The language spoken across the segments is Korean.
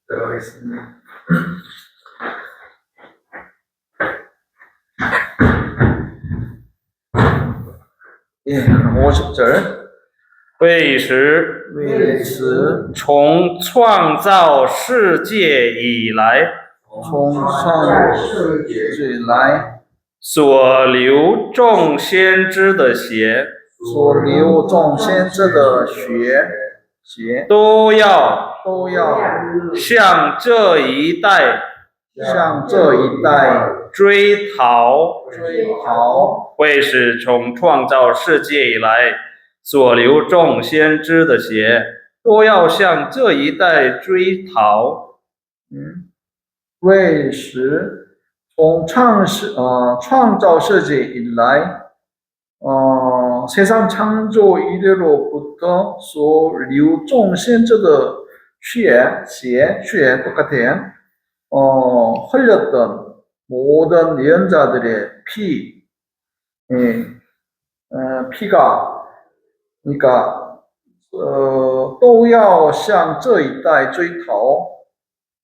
들어가겠습니다. 예, 그럼 50절. 为时为此从创造世界以来从创世以来所流众先知的血，所流众先知的血都要都要向这一代向这一代追讨。追讨。为使从创造世界以来所流众先知的血，都要向这一代追讨。为使从创造世界以来세상 창조 이래로부터 所流众先知的血 똑같아요. 흘렸던 모든 예언자들의 피가 그러니까 都要向这一代追讨.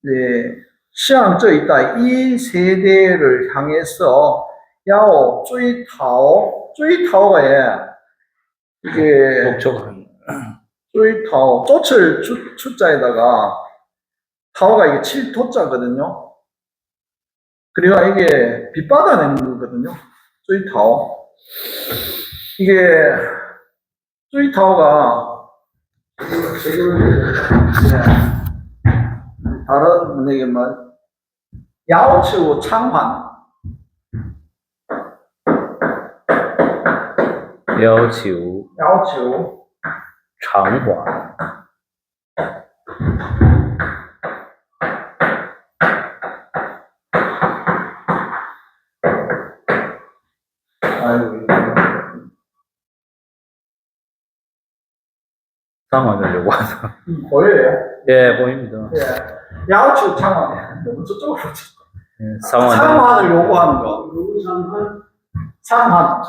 네, 向这一代 이 세대를 향해서 要追讨. 追讨이게追讨 쫓을 추자에다가 타오가 이게 7토자거든요. 그래야 이게 빗받아내는 거거든요. 追讨 이게 追讨가 다른 분에게 말要求偿还要求偿还。상황을 요구하죠. 보여요? 예, 보입니다. 예. 야우치 창환 너무 저쪽으로 예, 상황을 창환을 요구하는 거. 창환.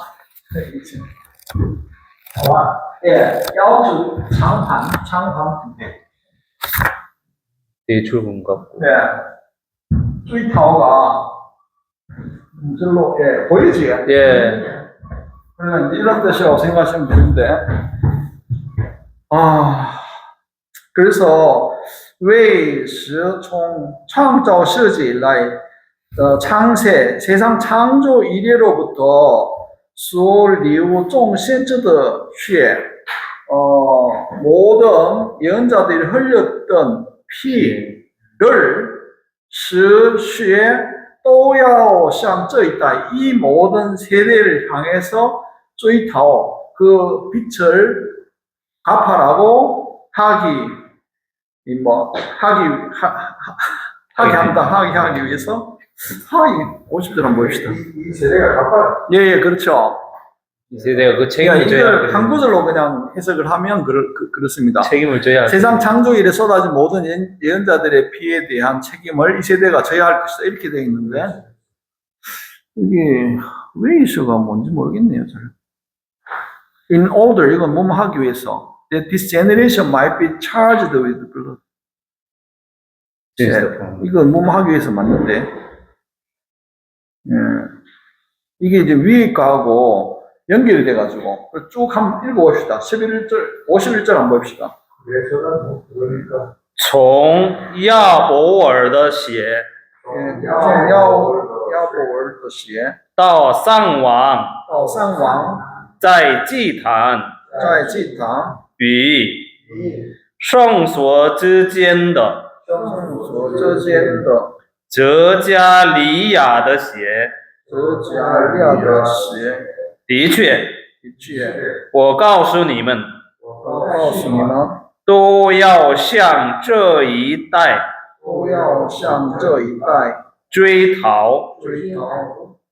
예, 야우치 창환. 대출금 갚고. 예. 追讨가 절로 예, 보이지? 예. 그러면 이런 뜻이라고 생각하시면 되는데. 그래서 为使从创造世界以来 세상 창조 이래로부터 所流众先知的血 모든 예언자들이 흘렸던 피를 使血都要向这一代 이 모든 세대를 향해서 追讨 그 빛을 갚아라고 하기 위해서 하기 50절 한번 봅시다. 이 세대가 갚아라. 예, 그렇죠. 이 세대가 그 책임을 져야 이걸 한 구절로 그냥 해석을 하면 그렇습니다. 책임을 져야 세상 창조일에 쏟아진 모든 예언자들의 피에 대한 책임을 이 세대가 져야 할 것이다. 이렇게 되어 있는데 이게 왜 이슈가 뭔지 모르겠네요. 잘. In order, 이건 뭐뭐 하기 위해서 that this generation might be charged with blood. 이건 뭐뭐 하기 위해서 맞는데 이게 이제 위에 거하고 연결이 돼가지고 쭉 한번 읽어봅시다. 51절 한번 봅시다. 从亚伯尔的血到上王在祭坛与圣所之间的泽加利亚的血，的确，我告诉你们，都要向这一代追讨。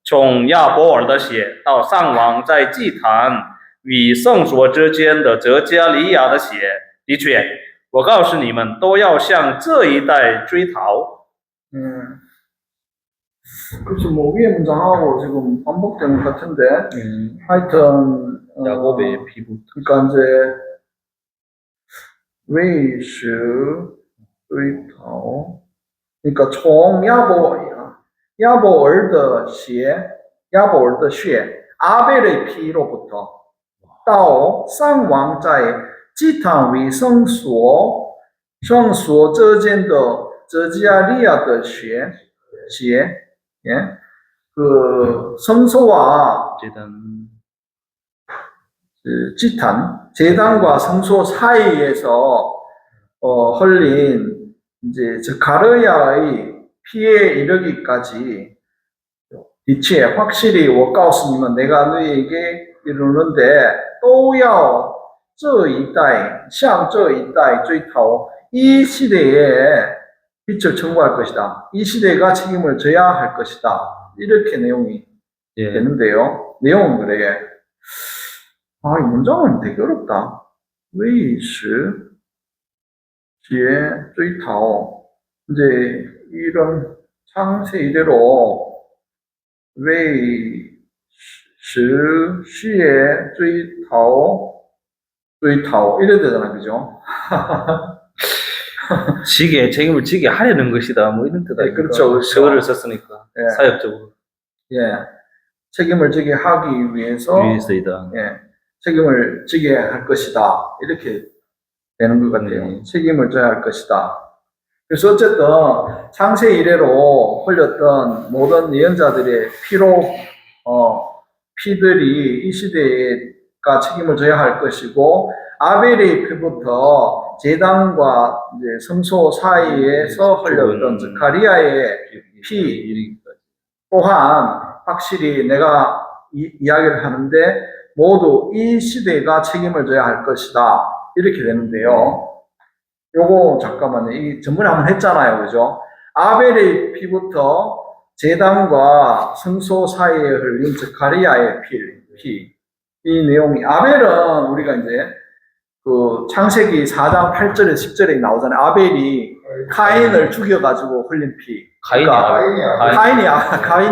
从亚伯尔的血到上王在祭坛与圣所之间的泽加利亚的血，的确，我告诉你们，都要向这一代追讨。 그렇죠. 뭐 위에 문장하고 지금 반복되는 것 같은데 하여튼 야곱의 피부. 그러니까 이제 为使追讨 그러니까 총 야보尔的血 아벨의 피로부터 到上王在祭坛为圣所之间的泽加利亚的血 예? 그 성소와 그 제단과 성소 사이에서 흘린 이제 가르야의 피에 이르기까지 이치에 확실히 我告诉你们 내가 너희에게 이르는데 都要这一代向这一代追讨 이 시대에 빛을 청구할 것이다. 이 시대가 책임을 져야 할 것이다. 이렇게 내용이 예. 되는데요. 내용은 그래. 이 문장은 되게 어렵다. 为时节追讨 이제 이런 창세 이대로 为时시에 追讨 이래야 되잖아, 그죠? 책임을 지게 하려는 것이다. 뭐 이런 뜻 아닙니까? 그렇죠. 서를 썼으니까. 예. 사역적으로. 예. 책임을 지게 하기 위해서이다. 예. 책임을 지게 할 것이다. 이렇게 되는 것 같아요. 책임을 져야 할 것이다. 그래서 어쨌든 창세 이래로 흘렸던 모든 예언자들의 피들이 이 시대가 책임을 져야 할 것이고 아벨의 피부터 제단과 이제 성소 사이에서 흘렸던 스가리아의 피 또한 확실히 내가 이야기를 하는데 모두 이 시대가 책임을 져야 할 것이다. 이렇게 되는데요. 요거 잠깐만요. 이 전번에 한번 했잖아요. 그죠? 아벨의 피부터 제단과 성소 사이에 흘린 스가리아의 피. 이 내용이 아벨은 우리가 이제 그 창세기 4장 8절에 10절에 나오잖아요. 아벨이 카인을 죽여가지고 흘린 피. 카인이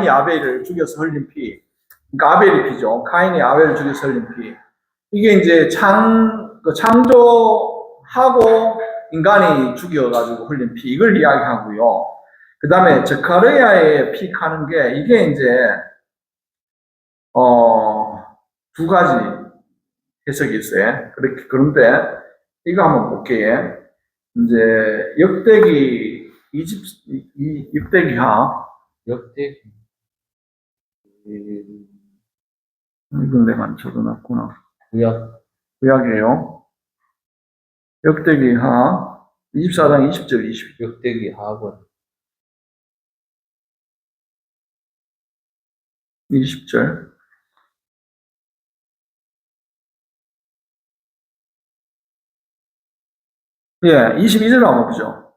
아벨을 죽여서 흘린 피. 그러니까 아벨의 피죠. 카인이 아벨을 죽여서 흘린 피. 이게 이제 창조하고 인간이 죽여가지고 흘린 피. 이걸 이야기하고요. 그 다음에 스가랴의 피 하는 게 이게 이제 두 가지 해석이 있어요. 그런데 이거 한번 볼게요. 이제 역대기 역대기하 이건 내가 안 적어놨구나. 구약이에요. 역대기하 24장 20절 20. 역대기하군. 20절. 예, 22절 한번 보죠.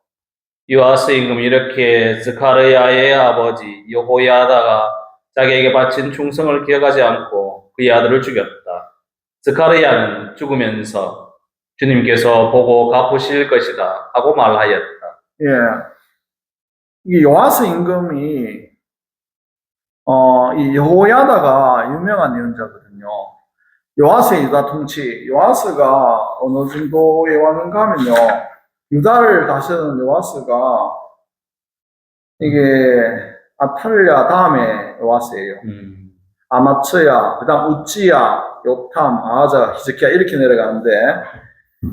요아스 임금 이렇게 스가랴의 아버지 여호야다가 자기에게 바친 충성을 기억하지 않고 그의 아들을 죽였다. 스가랴는 죽으면서 주님께서 보고 갚으실 것이다 하고 말하였다. 예, 이 요아스 임금이 이 여호야다가 유명한 예언자거든요. 요아스의 유다 통치, 요아스가 어느 정도의 왕인가 하면요, 유다를 다스리는 요아스가 이게 아탈랴 다음에 요아스예요. 아마츠야, 그 다음 우찌야, 요탐, 아하자, 히스키야 이렇게 내려가는데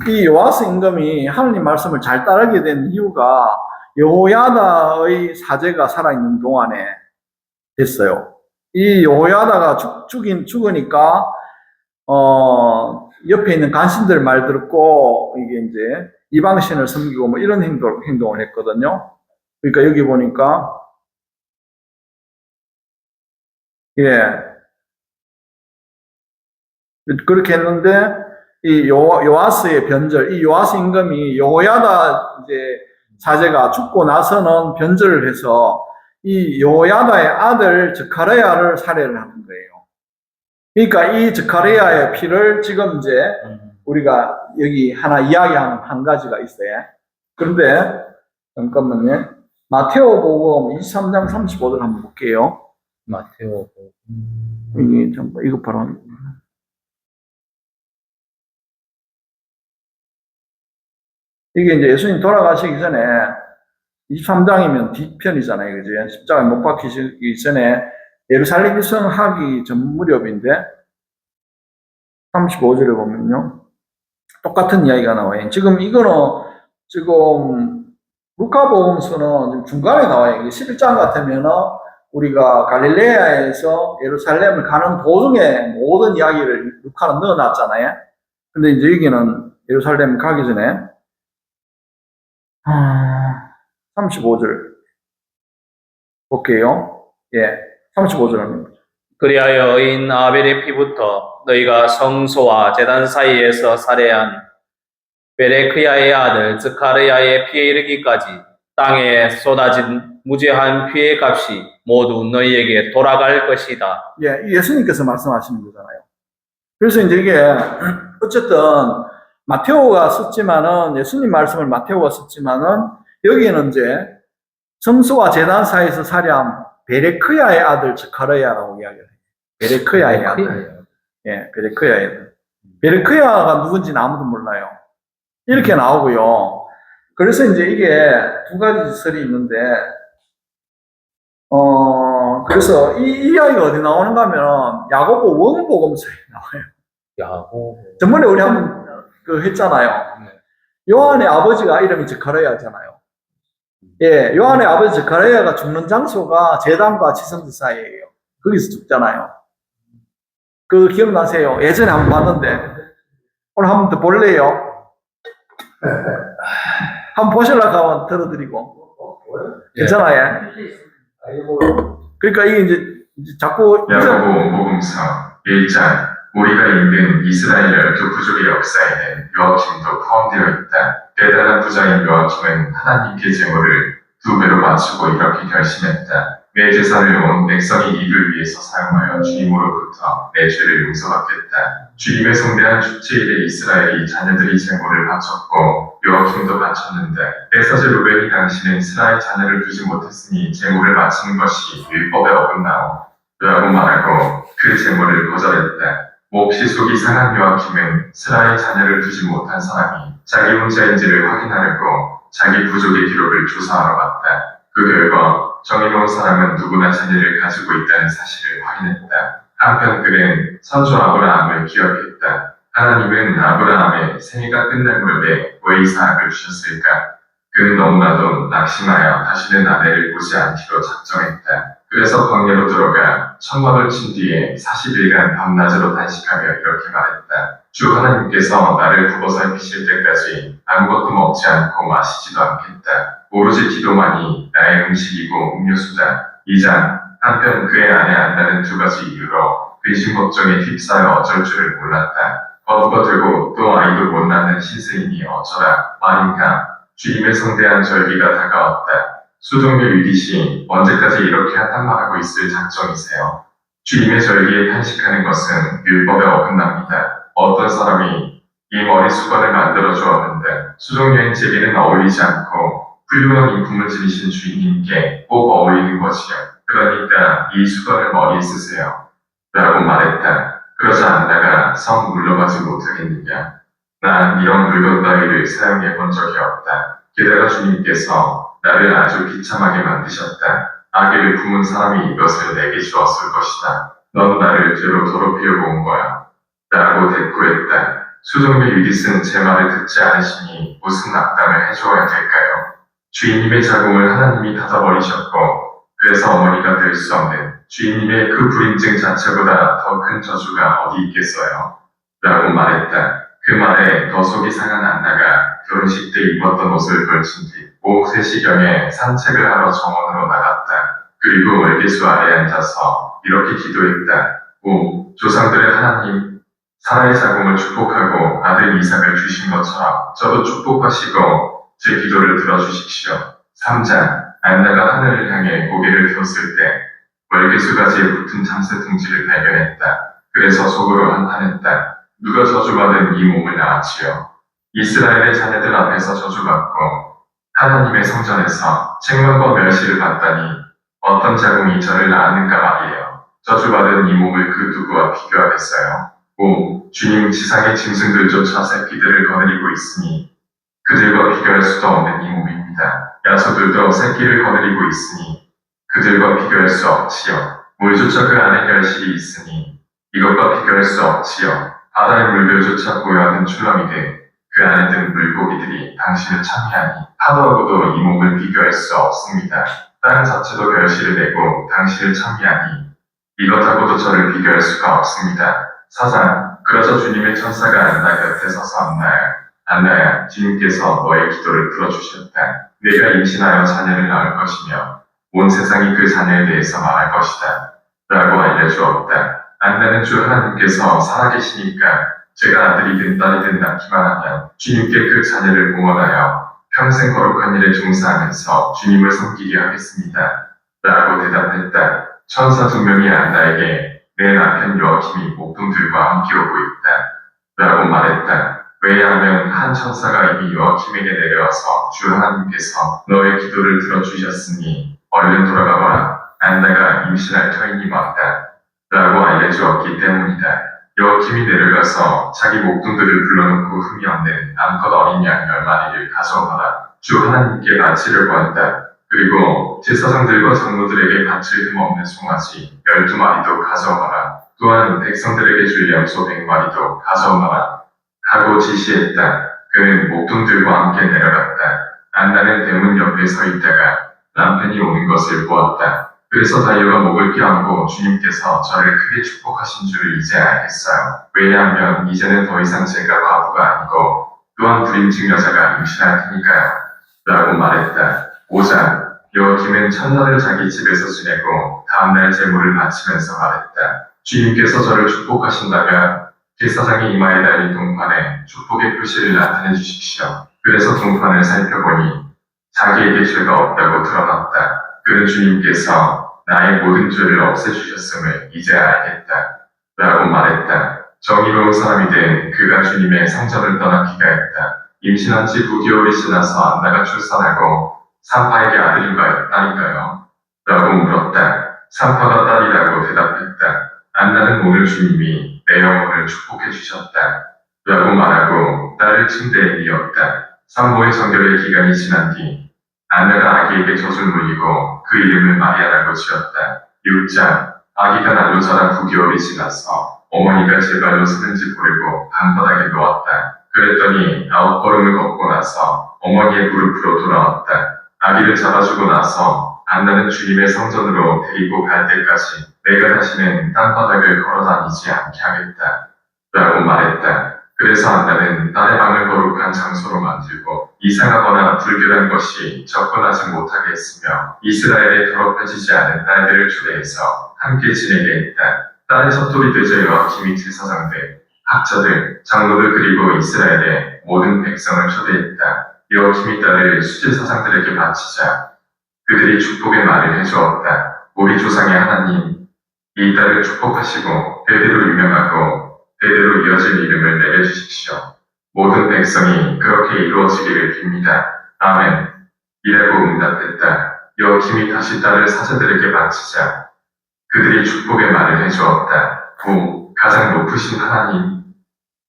이 요아스 임금이 하느님 말씀을 잘 따르게 된 이유가 여호야다의 사제가 살아있는 동안에 됐어요. 이 여호야다가 죽으니까 옆에 있는 간신들 말 듣고 이게 이제 이방신을 섬기고 뭐 이런 행동을 했거든요. 그러니까 여기 보니까 그렇게 했는데 이 요아스의 변절, 이 요아스 임금이 여호야다 이제 사제가 죽고 나서는 변절을 해서 이 여호야다의 아들 스가랴를 살해를 하는 거예요. 그러니까 이 스가랴의 피를 지금 이제 우리가 여기 하나 이야기하는 한 가지가 있어요. 그런데 잠깐만요. 마테오복음 23장 35절 한번 볼게요. 마테오복음. 이거 바로 이게 이제 예수님 돌아가시기 전에 23장이면 뒤편이잖아요. 그지? 십자가에 못 박히시기 전에 예루살렘 입성하기 전 무렵인데 35절에 보면요. 똑같은 이야기가 나와요. 지금 이거는 지금 루카복음서는 지금 중간에 나와요. 11장 같으면은 우리가 갈릴레아에서 예루살렘을 가는 도중에 모든 이야기를 루카는 넣어놨잖아요. 근데 이제 여기는 예루살렘 가기 전에 35절 볼게요. 예, 35절입니다. 그리하여 인 아벨의 피부터 너희가 성소와 제단 사이에서 살해한 베레크야의 아들 스가랴의 피에 이르기까지 땅에 쏟아진 무죄한 피의 값이 모두 너희에게 돌아갈 것이다. 예, 예수님께서 말씀하시는 거잖아요. 그래서 이제 이게 어쨌든 마테오가 썼지만은 예수님 말씀을 마테오가 썼지만은 여기에는 이제 성소와 제단 사이에서 살해한 베레크야의 아들 스가랴라고 이야기를 해요. 베레크야의 아들. 예, 베레크야의 아들. 베레크야가 누군지는 아무도 몰라요. 이렇게 나오고요. 그래서 이제 이게 두 가지 설이 있는데, 그래서 이 이야기가 어디 나오는가 하면 야고보 원복음서에 나와요. 야고. 전번에 우리 한번 했잖아요. 요한의 아버지가 이름이 스가랴잖아요. 예, 요한의 아버지 스가랴가 죽는 장소가 제단과 지성소 사이예요. 거기서 죽잖아요. 그 기억나세요? 예전에 한번 봤는데 오늘 한번 더 볼래요? 한번 보시려고 하면 들어드리고 괜찮아요? 그러니까 이게 이제 자꾸 야고보 복음서 1장 우리가 읽은 이스라엘 12부족의 역사에는 요아킴도 포함되어 있다. 대단한 부자인 요아킴은 하나님께 제물을 2배로 맞추고 이렇게 결심했다. 내 재산을 온 백성이 이를 위해서 사용하여 주님으로부터 내 죄를 용서받겠다. 주님의 성대한 축제일에 이스라엘이 자녀들이 제물을 바쳤고 요아킴도 바쳤는데 에서제 루벤이 당신은 스라의 자녀를 두지 못했으니 제물을 바치는 것이 율법에 어긋나오 라고 말하고 그 제물을 거절했다. 몹시 속이 상한 요아킴은 스라의 자녀를 두지 못한 사람이 자기 문자인지를 확인하려고 자기 부족의 기록을 조사하러 갔다. 그 결과 정의로운 사람은 누구나 자녀를 가지고 있다는 사실을 확인했다. 한편 그는 선조 아브라함을 기억했다. 하나님은 아브라함의 생애가 끝날 무렵에 왜 이삭을 주셨을까? 그는 너무나도 낙심하여 다시는 아내를 보지 않기로 작정했다. 그래서 광야로 들어가 천막을 친 뒤에 40일간 밤낮으로 단식하며 이렇게 말했다. 주 하나님께서 나를 두고 살피실 때까지 아무것도 먹지 않고 마시지도 않겠다. 오로지 기도만이 나의 음식이고 음료수다. 2장 한편 그의 아내 안나는 2가지 이유로 근심 걱정에 휩싸여 어쩔 줄을 몰랐다. 거두가 되고 또 아이도 못 낳는 신세이니 어쩌라 말인가. 주님의 성대한 절기가 다가왔다. 수종료 유디시 언제까지 이렇게 한탄말하고 있을 작정이세요? 주님의 절기에 탄식하는 것은 율법에 어긋납니다. 어떤 사람이 이 머리 수건을 만들어 주었는데 수종료인 제게는 어울리지 않고 훌륭한 인품을 지니신 주인님께 꼭 어울리는 것이요. 그러니까 이 수건을 머리에 쓰세요. 라고 말했다. 그러자 안나가 성 물러가지 못하겠느냐. 난 이런 물건 따위를 사용해 본 적이 없다. 게다가 주님께서 나를 아주 비참하게 만드셨다. 아기를 품은 사람이 이것을 내게 주었을 것이다. 넌 나를 죄로 더럽히려고 온 거야. 라고 대꾸했다. 수종료 유디스는 제 말을 듣지 않으시니 무슨 악담을 해줘야 될까요? 주인님의 자궁을 하나님이 닫아버리셨고 그래서 어머니가 될 수 없는 주인님의 그 불임증 자체보다 더 큰 저주가 어디 있겠어요? 라고 말했다. 그 말에 더 속이 상한 안나가 결혼식 때 입었던 옷을 걸친 뒤 오후 3시경에 산책을 하러 정원으로 나갔다. 그리고 월계수 아래에 앉아서 이렇게 기도했다. 오, 조상들의 하나님, 사라의 자궁을 축복하고 아들 이삭을 주신 것처럼 저도 축복하시고 제 기도를 들어주십시오. 3장 안나가 하늘을 향해 고개를 들었을 때 월계수 가지에 붙은 참새 둥지를 발견했다. 그래서 속으로 한탄했다. 누가 저주받은 이 몸을 낳았지요. 이스라엘의 자녀들 앞에서 저주받고 하나님의 성전에서 책망과 멸시를 받다니 어떤 자궁이 저를 낳았는가 말이에요. 저주받은 이 몸을 그 누구와 비교하겠어요. 오, 주님 지상의 짐승들조차 새끼들을 거느리고 있으니 그들과 비교할 수도 없는 이 몸입니다. 야소들도 새끼를 거느리고 있으니 그들과 비교할 수 없지요. 물조차 그 안에 결실이 있으니 이것과 비교할 수 없지요. 바다의 물결조차 고요하던 출렁이되 그 안에 든 물고기들이 당신을 찬미하니 파도하고도 이 몸을 비교할 수 없습니다. 땅 자체도 결실을 내고 당신을 찬미하니 이것하고도 저를 비교할 수가 없습니다. 사상, 그러자 주님의 천사가 안나 곁에 서서 안나야, 주님께서 너의 기도를 들어주셨다. 내가 임신하여 자녀를 낳을 것이며 온 세상이 그 자녀에 대해서 말할 것이다. 라고 알려주었다. 안나는 주 하나님께서 살아계시니까 제가 아들이든 딸이든 낳기만 하면 주님께 그 자녀를 봉헌하여 평생 거룩한 일에 종사하면서 주님을 섬기게 하겠습니다. 라고 대답했다. 천사 2명이 안나에게 내 남편 요아킴이 목동들과 함께 오고 있다. 라고 말했다. 왜냐하면 한 천사가 이미 요아킴에게 내려와서 주 하나님께서 너의 기도를 들어주셨으니 얼른 돌아가거라. 안나가 임신할 터이니 왔다. 라고 알려주었기 때문이다. 요아킴이 내려가서 자기 목동들을 불러놓고 흠이 없는 암컷 어린 양 10마리를 가져오거라. 주 하나님께 바치려고 한다. 그리고 제사장들과 장로들에게 바칠 흠없는 송아지 12마리도 가져오거라. 또한 백성들에게 줄 염소 100마리도 가져오거라. 하고 지시했다. 그는 목동들과 함께 내려갔다. 안나는 대문 옆에 서 있다가 남편이 오는 것을 보았다. 그래서 달려가 목을 껴안고 주님께서 저를 크게 축복하신 줄을 이제 알겠어요. 왜냐하면 이제는 더 이상 제가 과부가 아니고 또한 불임증 여자가 임신할 테니까요. 라고 말했다. 5장, 요아킴은 첫날을 자기 집에서 지내고 다음날 제물을 바치면서 말했다. 주님께서 저를 축복하신다면 제사장의 이마에 달린 동판에 축복의 표시를 나타내 주십시오. 그래서 동판을 살펴보니 자기에게 죄가 없다고 드러났다. 그는 주님께서 나의 모든 죄를 없애주셨음을 이제 알겠다. 라고 말했다. 정의로운 사람이 된 그가 주님의 성전을 떠나기가 했다. 임신한 지 9개월이 지나서 안나가 출산하고 산파에게 아들인가요? 딸인가요? 라고 물었다. 산파가 딸이라고 대답했다. 안나는 오늘 주님이 내 영혼을 축복해 주셨다. 라고 말하고 딸을 침대에 뉘었다. 산모의 정결의 기간이 지난 뒤 안나가 아기에게 젖을 물리고 그 이름을 마리아라고 지었다. 6장, 아기가 날로 자라 9개월이 지나서 어머니가 제 발로 서는지 보려고 방바닥에 놓았다. 그랬더니 9걸음을 걷고 나서 어머니의 무릎으로 돌아왔다. 아기를 잡아주고 나서 안나는 주님의 성전으로 데리고 갈 때까지 내가 다시는 땅바닥을 걸어다니지 않게 하겠다. 라고 말했다. 그래서 안나는 딸의 방을 거룩한 장소로 만들고 이상하거나 불결한 것이 접근하지 못하게 했으며 이스라엘에 더럽혀지지 않은 딸들을 초대해서 함께 지내게 했다. 딸의 섭돌이 되자 요아킴이 제사장들, 학자들, 장로들 그리고 이스라엘의 모든 백성을 초대했다. 요아킴이 딸을 수제사장들에게 바치자 그들이 축복의 말을 해주었다. 우리 조상의 하나님, 이 딸을 축복하시고 대대로 유명하고 대대로 이어질 이름을 내려주십시오. 모든 백성이 그렇게 이루어지기를 빕니다. 아멘. 이라고 응답했다. 요아킴이 다시 딸을 사제들에게 바치자 그들이 축복의 말을 해주었다. 9. 가장 높으신 하나님,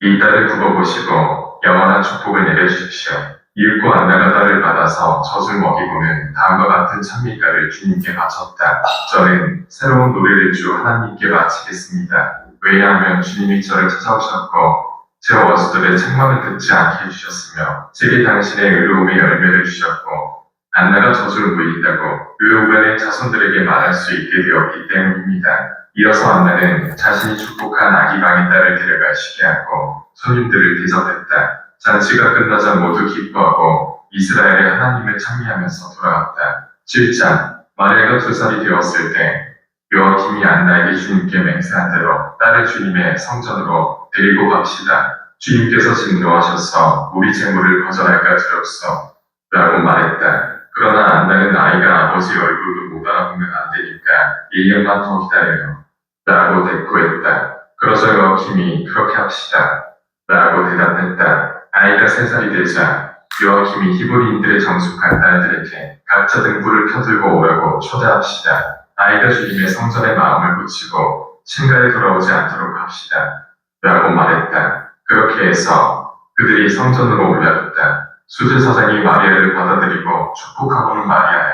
이 딸을 굽어보시고 영원한 축복을 내려주십시오. 이윽고 안나가 딸을 받아서 젖을 먹이고는 다음과 같은 찬미가를 주님께 바쳤다. 저는 새로운 노래를 주 하나님께 바치겠습니다. 왜냐하면 주님이 저를 찾아오셨고 제 원수들의 책망을 듣지 않게 해주셨으며 제게 당신의 의로움의 열매를 주셨고 안나가 젖을 물린다고 르우벤의 자손들에게 말할 수 있게 되었기 때문입니다. 이어서 안나는 자신이 축복한 아기 방해딸을 데려가시게 하고 손님들을 대접했다. 잔치가 끝나자 모두 기뻐하고 이스라엘의 하나님을 찬미하면서 돌아갔다. 7장, 마리아가 2살이 되었을 때 요아킴이 안나에게 주님께 맹세한 대로 딸을 주님의 성전으로 데리고 갑시다. 주님께서 진노하셔서 우리 재물을 거절할까 두렵소. 라고 말했다. 그러나 안나는 아이가 아버지 얼굴도 못 알아보면 안 되니까 1년만 더 기다려요. 라고 대꾸했다. 그러자 요아킴이 그렇게 합시다. 라고 대답했다. 아이가 3살이 되자 요아킴이 히브리인들의 정숙한 딸들에게 각자 등불을 켜들고 오라고 초대합시다. 아이가 주님의 성전에 마음을 붙이고 친가에 돌아오지 않도록 합시다. 라고 말했다. 그렇게 해서 그들이 성전으로 올라갔다. 수제사장이 마리아를 받아들이고 축복하고는 마리아야.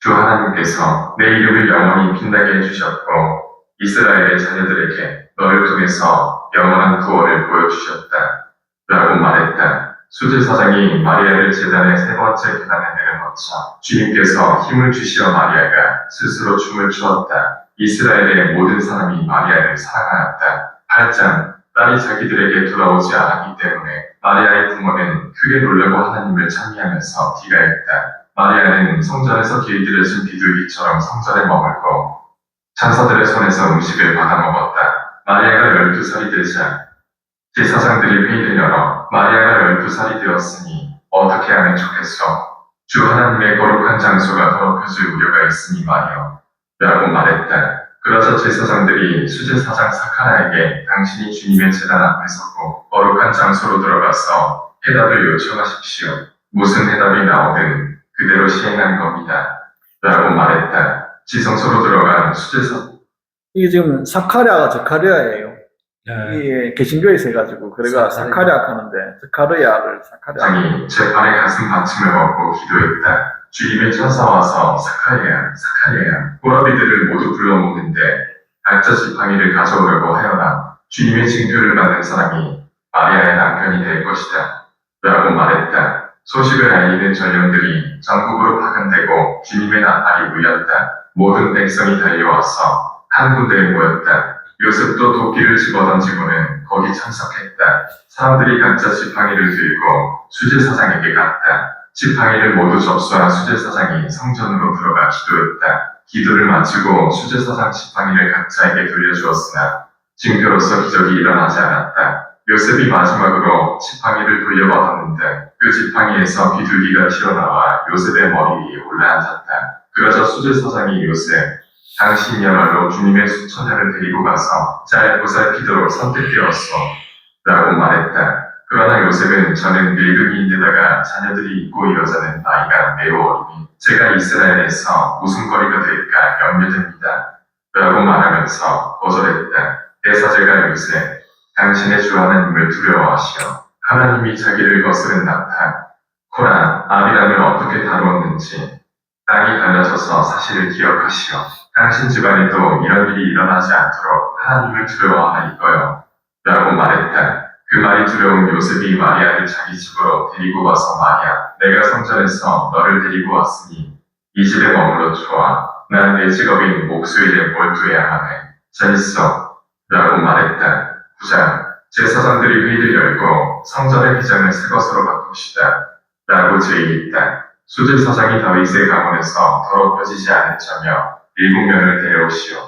주 하나님께서 내 이름을 영원히 빛나게 해주셨고 이스라엘의 자녀들에게 너를 통해서 영원한 구원을 보여주셨다. 라고 말했다. 수제사장이 마리아를 제단의 세 번째 계단에 내려놓자 주님께서 힘을 주시어 마리아가 스스로 춤을 추었다. 이스라엘의 모든 사람이 마리아를 사랑하였다. 8장 딸이 자기들에게 돌아오지 않았기 때문에 마리아의 부모는 크게 놀라고 하나님을 찬미하면서 기가했다. 마리아는 성전에서 길들여진 비둘기처럼 성전에 머물고 천사들의 손에서 음식을 받아 먹었다. 마리아가 12살이 되자 제사장들이 회의를 열어 마리아가 12살이 되었으니 어떻게 하면 좋겠소? 주 하나님의 거룩한 장소가 더럽혀질 우려가 있으니 말이요. 라고 말했다. 그러자 제사장들이 수제사장 사카라에게 당신이 주님의 제단 앞에 서고 거룩한 장소로 들어가서 해답을 요청하십시오. 무슨 해답이 나오든 그대로 시행하는 겁니다. 라고 말했다. 지성소로 들어간 이게 지금 사카랴가 저카리아예요. 네. 이게 개신교에서 해가지고 그래가 사카랴 하는데 저카리아를 사카랴. 장이 재판의 가슴 받침을 먹고 기도했다. 주님의 천사 와서 사카리아, 사카리아, 꼬라비들을 모두 불러모는데 각자 지팡이를 가져오려고 하여라. 주님의 징표를 받는 사람이 마리아의 남편이 될 것이다. 라고 말했다. 소식을 알리는 전령들이 전국으로 파견되고 주님의 나팔이 울렸다. 모든 백성이 달려와서 한 군데에 모였다. 요셉도 도끼를 집어던지고는 거기 참석했다. 사람들이 각자 지팡이를 들고 수제사장에게 갔다. 지팡이를 모두 접수한 수제사장이 성전으로 들어가 기도했다. 기도를 마치고 수제사장 지팡이를 각자에게 돌려주었으나 징표로서 기적이 일어나지 않았다. 요셉이 마지막으로 지팡이를 돌려받았는데 그 지팡이에서 비둘기가 튀어나와 요셉의 머리 위에 올라앉았다. 그러자 수제사장이 요셉, 당신이야말로 주님의 수천자를 데리고 가서 짧고 살피도록 선택되었소. 라고 말했다. 그러나 요셉은 저는 늙은이인데다가 자녀들이 있고 이 여자는 나이가 매우 어리니 제가 이스라엘에서 웃음거리가 될까 염려됩니다. 라고 말하면서 거절했다. 대사제가 요셉, 당신의 주 하나님을 두려워하시오. 하나님이 자기를 거스른 나탄, 코라, 아비람을 어떻게 다루었는지 땅이 갈라져서 사실을 기억하시오. 당신 집안에도 이런 일이 일어나지 않도록 하나님을 두려워하나이거요. 라고 말했다. 그 말이 두려운 요셉이 마리아를 자기 집으로 데리고 와서 마리아, 내가 성전에서 너를 데리고 왔으니 이 집에 머물러 좋아. 난 내 직업인 목수일에 몰두해야만 해. 잘 있어. 라고 말했다. 9장 제사장들이 회의를 열고 성전의 휘장을 새 것으로 바꿉시다. 라고 제의했다. 수제사장이 다윗의 가문에서 더럽혀지지 않을자며 7명을 데려오시오.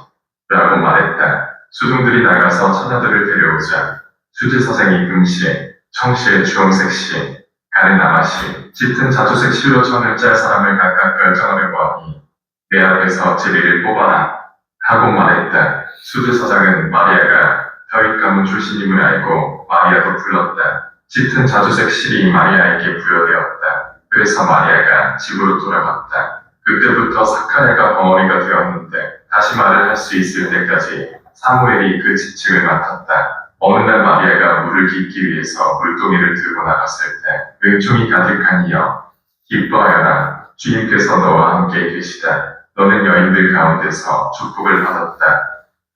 라고 말했다. 수중들이 나가서 처녀들을 데려오자 수제사장이 금시에, 청시에 주홍색시, 가르나마시, 짙은 자주색 실로 천을 짤 사람을 각각 결정하려고 하니 내 앞에서 제비를 뽑아라. 하고 말했다. 수제사장은 마리아가 다윗 가문 출신임을 알고 마리아도 불렀다. 짙은 자주색 실이 마리아에게 부여되었다. 그래서 마리아가 집으로 돌아갔다. 그때부터 사카랴가 벙어리가 되었는데 다시 말을 할 수 있을 때까지 사무엘이 그 직책을 맡았다. 어느 날 마리아가 물을 깃기 위해서 물동이를 들고 나갔을 때 은총이 가득한 이여 기뻐하여라. 주님께서 너와 함께 계시다. 너는 여인들 가운데서 축복을 받았다.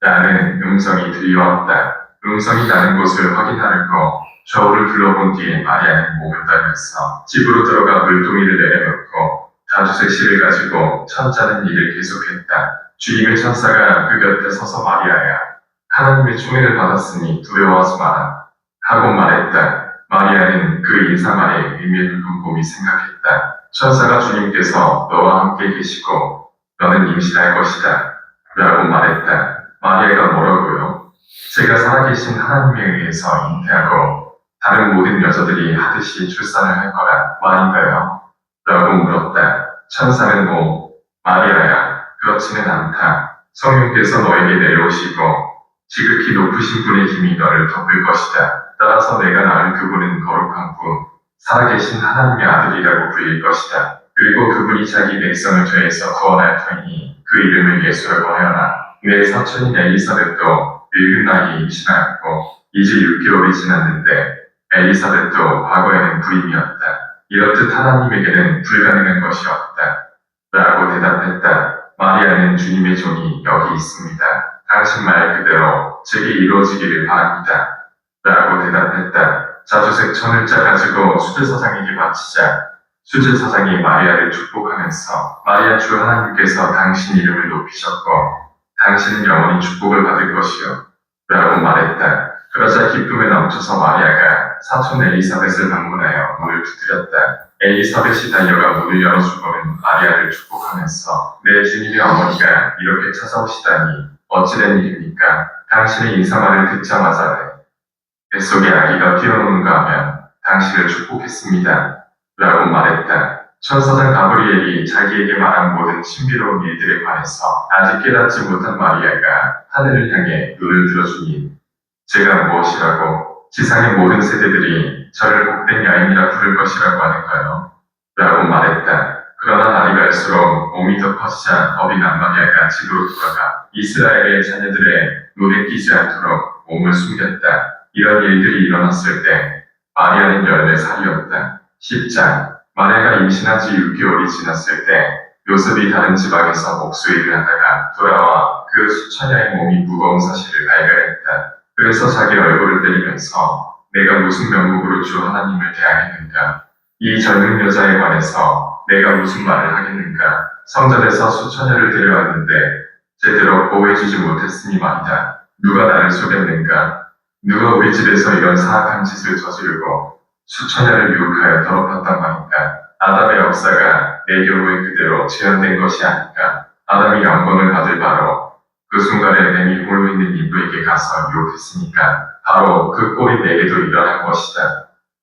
라는 음성이 들려왔다. 음성이 나는 곳을 확인하려고 저울을 둘러본 뒤에 마리아는 몸을 따면서 집으로 들어가 물동이를 내려놓고 자주색 실을 가지고 천 짜는 일을 계속했다. 주님의 천사가 그 곁에 서서 마리아야, 하나님의 총애를 받았으니 두려워하지 마라. 하고 말했다. 마리아는 그 인상 아래 의미를 곰곰이 생각했다. 천사가 주님께서 너와 함께 계시고 너는 임신할 것이다. 라고 말했다. 마리아가 뭐라고요? 제가 살아계신 하나님에 의해서 잉태하고 다른 모든 여자들이 하듯이 출산을 할 거란 말인가요? 라고 물었다. 천사는 마리아야, 그렇지는 않다. 성령께서 너에게 내려오시고 지극히 높으신 분의 힘이 너를 덮을 것이다. 따라서 내가 낳을 그분은 거룩한 분, 살아계신 하나님의 아들이라고 불릴 것이다. 그리고 그분이 자기 백성을 죄에서 구원할 터이니 그 이름을 예수라고 하여라. 내 사촌인 엘리사벳도 늙은 나이에 임신하였고 이제 6개월이 지났는데 엘리사벳도 과거에는 부임이었다. 이렇듯 하나님에게는 불가능한 것이 없다. 라고 대답했다. 마리아는 주님의 종이 여기 있습니다. 당신 말 그대로 제게 이루어지기를 바랍니다. 라고 대답했다. 자주색 천을자 가지고 수제사장에게 바치자 수제사장이 마리아를 축복하면서 마리아 주 하나님께서 당신 이름을 높이셨고 당신은 영원히 축복을 받을 것이요 라고 말했다. 그러자 기쁨에 넘쳐서 마리아가 사촌 엘리사벳을 방문하여 문을 두드렸다. 엘리사벳이 달려가 문을 열어주고는 마리아를 축복하면서 내 주님의 어머니가 이렇게 찾아오시다니 어찌된 일입니까? 당신의 인사말을 듣자마자 뱃속에 아기가 뛰어노는가 하면 당신을 축복했습니다. 라고 말했다. 천사장 가브리엘이 자기에게 말한 모든 신비로운 일들에 관해서 아직 깨닫지 못한 마리아가 하늘을 향해 눈을 들어주니 제가 무엇이라고 지상의 모든 세대들이 저를 복된 여인이라 부를 것이라고 하는가요? 라고 말했다. 그러나 날이 갈수록 몸이 더 커지자 겁이 난 마리아가 집으로 돌아가 이스라엘의 자녀들의 눈에 띄지 않도록 몸을 숨겼다. 이런 일들이 일어났을 때 마리아는 14살이었다. 10장 마리아가 임신한 지 6개월이 지났을 때 요셉이 다른 지방에서 목수일을 하다가 돌아와 그 수처녀의 몸이 무거운 사실을 발견했다. 그래서 자기 얼굴을 때리면서 내가 무슨 명목으로 주 하나님을 대하겠는가? 이 젊은 여자에 관해서 내가 무슨 말을 하겠는가? 성전에서 수처녀를 데려왔는데 제대로 보호해주지 못했으니 말이다. 누가 나를 속였는가? 누가 우리 집에서 이런 사악한 짓을 저지르고 수처녀를 유혹하여 더럽혔단 말인가? 아담의 역사가 내 경우에 그대로 재현된 것이 아닌가? 아담이 영광을 받을 바로 그 순간에 뱀이 홀로 있는 인부에게 가서 유혹했으니까 바로 그 꼴이 내게도 일어난 것이다.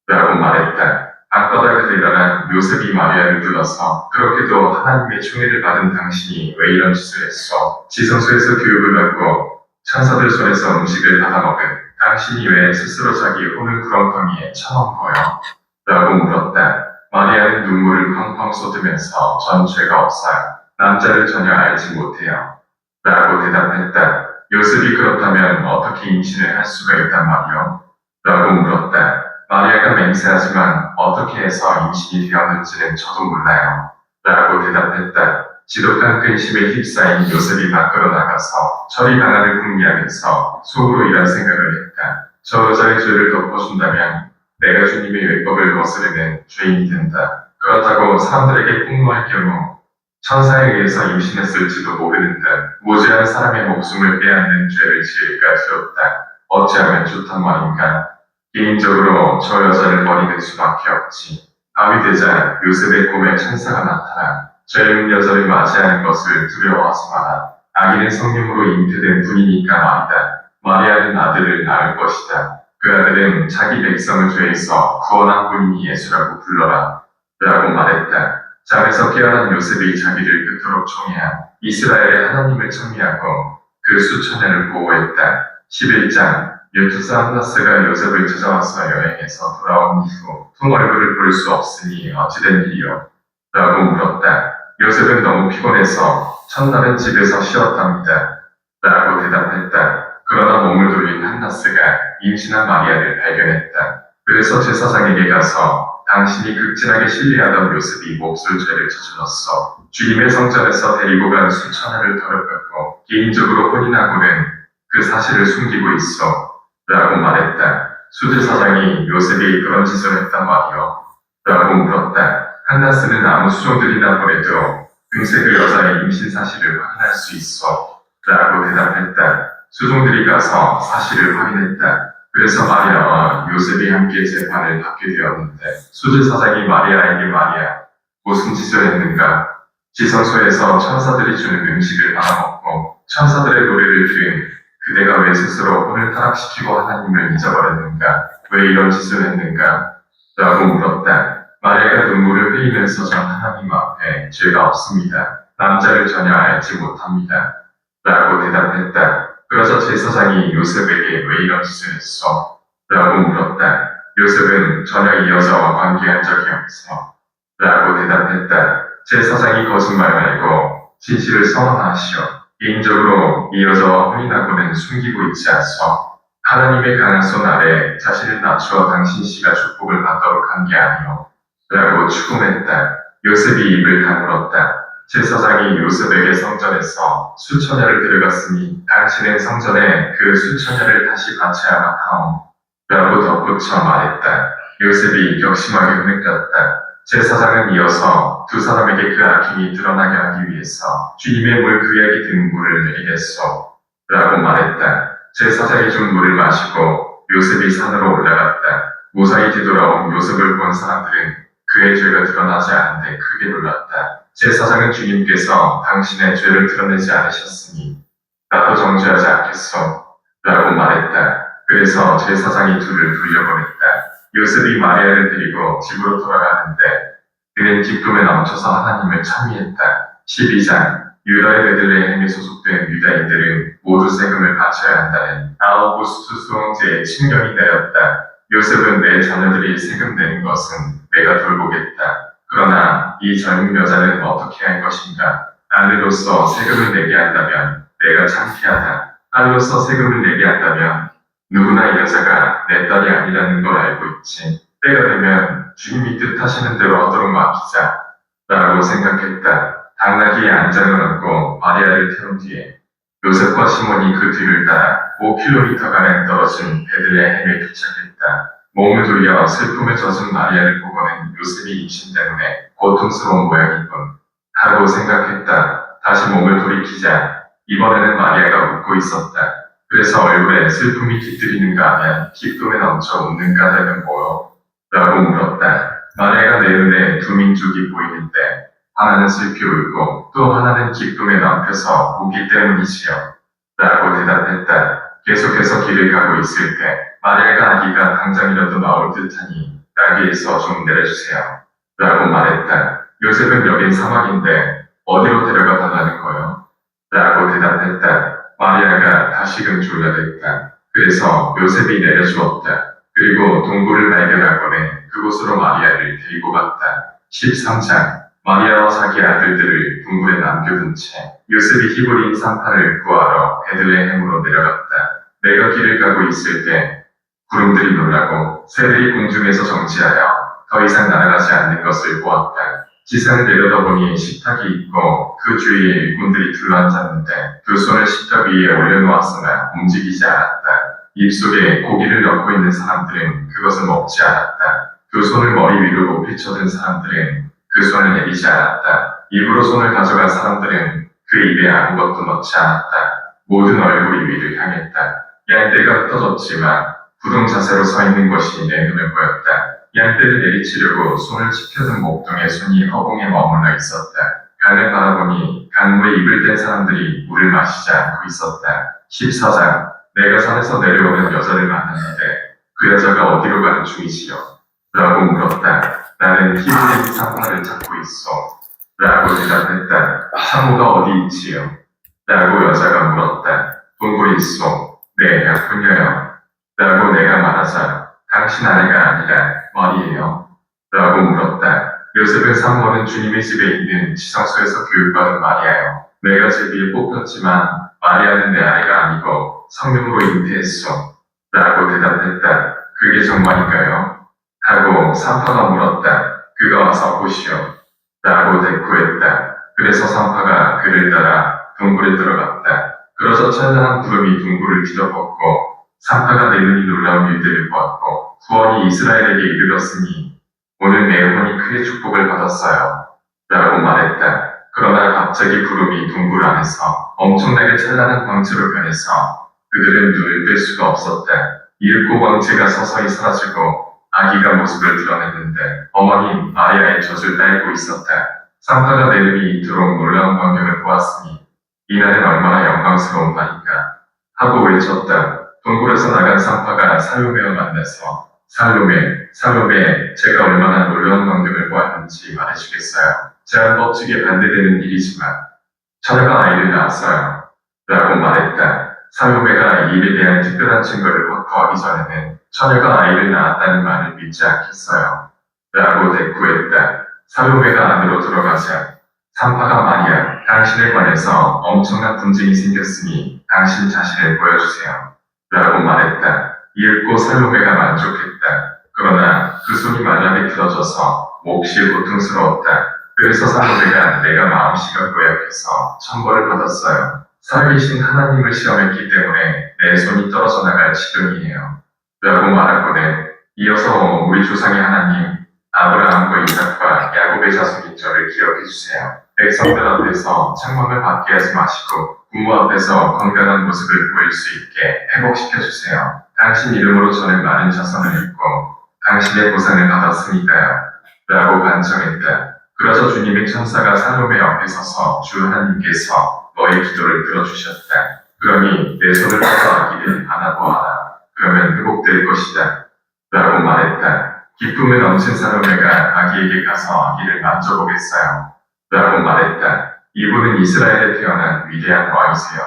라고 말했다. 방바닥에서 일어난 요셉이 마리아를 불러서 그렇게도 하나님의 총애를 받은 당신이 왜 이런 짓을 했어? 지성소에서 교육을 받고 천사들 손에서 음식을 받아먹은 당신이 왜 스스로 자기의 혼을 구렁텅이에 쳐넣은 거요? 라고 물었다. 마리아는 눈물을 펑펑 쏟으면서 전 죄가 없어요. 남자를 전혀 알지 못해요. 라고 대답했다. 요셉이 그렇다면 어떻게 임신을 할 수가 있단 말이요? 라고 물었다. 마리아가 맹세하지만 어떻게 해서 임신이 되었는지는 저도 몰라요. 라고 대답했다. 지독한 근심에 휩싸인 요셉이 밖으로 나가서 처리 방안을 궁리하면서 속으로 이런 생각을 했다. 저 여자의 죄를 덮어준다면 내가 주님의 율법을 거스르는 죄인이 된다. 그렇다고 사람들에게 폭로할 경우 천사에 의해서 임신했을지도 모르는 듯 무죄한 사람의 목숨을 빼앗는 죄를 지을까 두렵다. 어찌하면 좋단 말인가? 개인적으로 저 여자를 버리는 수밖에 없지. 밤이 되자 요셉의 꿈에 천사가 나타나 젊은 여자를 맞이하는 것을 두려워하지 마라. 아기는 성령으로 잉태된 분이니까 말이다. 마리아는 아들을 낳을 것이다. 그 아들은 자기 백성을 죄에서 구원한 분이 예수라고 불러라. 라고 말했다. 잠에서 깨어난 요셉이 자기를 그토록 총애한 이스라엘의 하나님을 청미하고 그 수처녀를 보호했다. 11장 유투사 한나스가 요셉을 찾아와서 여행에서 돌아온 이후 얼굴을 볼 수 없으니 어찌된 일이요? 라고 물었다. 요셉은 너무 피곤해서 첫날은 집에서 쉬었답니다. 라고 대답했다. 그러나 몸을 돌린 한나스가 임신한 마리아를 발견했다. 그래서 제사장에게 가서 당신이 극진하게 신뢰하던 요셉이 몹쓸 죄를 저질렀어. 주님의 성전에서 데리고 간 수천하를 더럽혔고 개인적으로 혼인하고는 그 사실을 숨기고 있어. 라고 말했다. 수제사장이 요셉이 그런 짓을 했단 말이요? 라고 물었다. 한나스는 아무 수종들이나 보내도 금세 그 여자의 임신 사실을 확인할 수 있어. 라고 대답했다. 수종들이 가서 사실을 확인했다. 그래서 마리아와 요셉이 함께 재판을 받게 되었는데 수제사장이 마리아에게 마리아 무슨 짓을 했는가? 지성소에서 천사들이 주는 음식을 받아먹고 천사들의 노래를 들은 그대가 왜 스스로 혼을 타락시키고 하나님을 잊어버렸는가? 왜 이런 짓을 했는가? 라고 물었다. 마리아가 눈물을 흘리면서 전 하나님 앞에 죄가 없습니다. 남자를 전혀 알지 못합니다. 라고 대답했다. 그러자 제사장이 요셉에게 왜 이런 짓을 했어? 라고 물었다. 요셉은 전혀 이 여자와 관계한 적이 없어. 라고 대답했다. 제사장이 거짓말 말고 진실을 선언하시오. 개인적으로 이 여자와 혼인하고는 숨기고 있지 않소. 하나님의 강한 손 아래 자신을 낮추어 당신 씨가 축복을 받도록 한 게 아니오. 라고 추궁했다. 요셉이 입을 다물었다. 제사장이 요셉에게 성전에서 수천여를 들어갔으니 당신은 성전에 그 수천여를 다시 바쳐야만 하오. 라고 덧붙여 말했다. 요셉이 격심하게 흐느꼈다. 제사장은 이어서 두 사람에게 그 악행이 드러나게 하기 위해서 주님의 물 그약이 든 물을 내리겠소. 라고 말했다. 제사장이 준 물을 마시고 요셉이 산으로 올라갔다. 무사히 뒤돌아온 요셉을 본 사람들은 그의 죄가 드러나지 않은데 크게 놀랐다. 제사장은 주님께서 당신의 죄를 드러내지 않으셨으니 나도 정죄하지 않겠소. 라고 말했다. 그래서 제사장이 둘을 돌려보냈다. 요셉이 마리아를 데리고 집으로 돌아가는데 그는 기쁨에 넘쳐서 하나님을 찬미했다. 12장 유다의 베들레헴에 소속된 유다인들은 모두 세금을 바쳐야 한다는 아우구스투 수홍제의 칙령이 내렸다. 요셉은 내 자녀들이 세금 내는 것은 내가 돌보겠다. 그러나 이 젊은 여자는 어떻게 할 것인가? 아내로서 세금을 내게 한다면 내가 창피하다. 딸로서 세금을 내게 한다면 누구나 이 여자가 내 딸이 아니라는 걸 알고 있지. 때가 되면 주님이 뜻하시는 대로 하도록 맡기자. 라고 생각했다. 당나귀의 안장을 얻고 마리아를 태운 뒤에 요셉과 시몬이 그 뒤를 따라 5km가량 떨어진 베들레헴에 도착했다. 몸을 돌려 슬픔에 젖은 마리아를 보고는 요셉이 임신 때문에 고통스러운 모양이군 하고 생각했다. 다시 몸을 돌이키자 이번에는 마리아가 웃고 있었다. 그래서 얼굴에 슬픔이 깃들이는가 하면 기쁨에 넘쳐 웃는 까닭은 뭐요? 라고 물었다. 마리아가 내 눈에 두 민족이 보이는데 하나는 슬피 울고 또 하나는 기쁨에 넘쳐서 우기 때문이지요. 라고 대답했다. 계속해서 길을 가고 있을 때 마리아가 아기가 당장이라도 나올 듯하니 나귀에서 좀 내려주세요. 라고 말했다. 요셉은 여긴 사막인데 어디로 데려가 달라는 거요? 라고 대답했다. 마리아가 다시금 졸라댔다. 그래서 요셉이 내려주었다. 그리고 동굴을 발견하고는 그곳으로 마리아를 데리고 갔다. 13장 마리아와 자기 아들들을 동굴에 남겨둔 채 요셉이 히브리인 산파를 구하러 베들레헴으로 내려갔다. 내가 길을 가고 있을 때 구름들이 놀라고 새들이 공중에서 정지하여 더 이상 날아가지 않는 것을 보았다. 지상을 내려다보니 식탁이 있고 그 주위에 일꾼들이 둘러앉았는데 두 손을 식탁 위에 올려놓았으나 움직이지 않았다. 입속에 고기를 넣고 있는 사람들은 그것을 먹지 않았다. 두 손을 머리 위로 높이 쳐든 사람들은 그 손을 내리지 않았다. 입으로 손을 가져간 사람들은 그 입에 아무것도 넣지 않았다. 모든 얼굴이 위를 향했다. 양떼가 흩어졌지만 부동 자세로 서 있는 것이 내 눈에 보였다. 양떼를 내리치려고 손을 치켜든 목동의 손이 허공에 머물러 있었다. 강을 바라보니 강물에 입을 댄 사람들이 물을 마시지 않고 있었다. 14장 내가 산에서 내려오는 여자를 만났는데 그 여자가 어디로 가는 중이지요? 라고 물었다. 나는 히브리 산파를 찾고 있어. 라고 대답했다. 사모가 어디 있지요? 라고 여자가 물었다. 동굴에 있어. 네, 약분녀요. 라고 내가 말하자 당신 아내가 아니라 머리예요. 라고 물었다. 요셉은 사모는 주님의 집에 있는 지성소에서 교육받은 마리아요. 내가 제비에 뽑혔지만 마리아는 내 아내가 아니고 성령으로 잉태했어. 라고 대답했다. 그게 정말인가요? 하고 산파가 물었다. 그가 와서 보시오. 라고 대꾸했다. 그래서 산파가 그를 따라 동굴에 들어갔다. 그러자 찬란한 구름이 동굴을 뒤덮었고 산파가 내 눈이 놀라운 일들을 보았고 구원이 이스라엘에게 이르렀으니 오늘 내 영혼이 크게 축복을 받았어요. 라고 말했다. 그러나 갑자기 구름이 동굴 안에서 엄청나게 찬란한 광채로 변해서 그들은 눈을 뗄 수가 없었다. 이윽고 광채가 서서히 사라지고 아기가 모습을 드러냈는데 어머니 마리아의 젖을 빨고 있었다. 산파가 내 눈이 이토록 놀라운 광경을 보았으니 이날은 얼마나 영광스러운 날인가 하고 외쳤다. 동굴에서 나간 산파가 살로메와 만나서 살로메, 제가 얼마나 놀라운 광경을 보았는지 말해주겠어요. 제한 법칙에 반대되는 일이지만 처녀가 아이를 낳았어요. 라고 말했다. 살로메가 이 일에 대한 특별한 증거를 확보하기 전에는 처녀가 아이를 낳았다는 말을 믿지 않겠어요. 라고 대꾸했다. 살로메가 안으로 들어가자 산파가 마리아, 당신에 관해서 엄청난 분쟁이 생겼으니 당신 자신을 보여주세요. 라고 말했다. 이윽고 살로메가 만족했다. 그러나 그 손이 말라 비틀어져서 몹시 고통스러웠다. 그래서 살로메가 내가 마음씨가 고약해서 천벌을 받았어요. 살아계신 하나님을 시험했기 때문에 내 손이 떨어져 나갈 지경이에요. 라고 말하고는 이어서 우리 조상의 하나님 아브라함과 이삭과 야곱의 자손인 저를 기억해 주세요. 백성들 앞에서 책망을 받게 하지 마시고 부모 앞에서 건강한 모습을 보일 수 있게 회복시켜 주세요. 당신 이름으로 저는 많은 자손을 입고 당신의 보상을 받았으니까요. 라고 간청했다. 그러자 주님의 천사가 살로메 옆에 서서 주 하나님께서 너의 기도를 들어주셨다. 그러니 내 손을 뻗어 아기를 안아보아라. 그러면 회복될 것이다. 라고 말했다. 기쁨을 넘친 살로메가 아기에게 가서 아기를 만져보겠어요. 라고 말했다. 이분은 이스라엘에 태어난 위대한 왕이세요.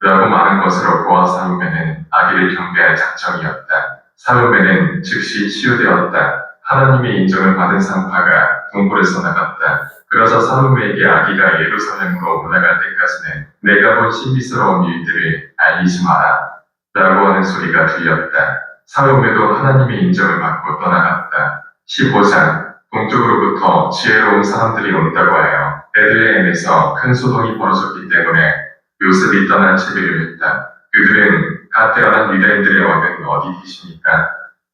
라고 말한 것으로 보아 살로메는 아기를 경배할 작정이었다. 살로메는 즉시 치유되었다. 하나님의 인정을 받은 산파가 동굴에서 나갔다. 그러자 살로메에게 아기가 예루살렘으로 올라갈 때까지는 내가 본 신비스러운 일들을 알리지 마라. 라고 하는 소리가 들렸다. 살로메도 하나님의 인정을 받고 떠나갔다. 15장 동쪽으로부터 지혜로운 사람들이 온다고 하여 베들레헴에서 큰 소동이 벌어졌기 때문에 요셉이 떠난 채비를 했다. 그들은 갓 태어난 유다인들의 왕은 어디 계십니까?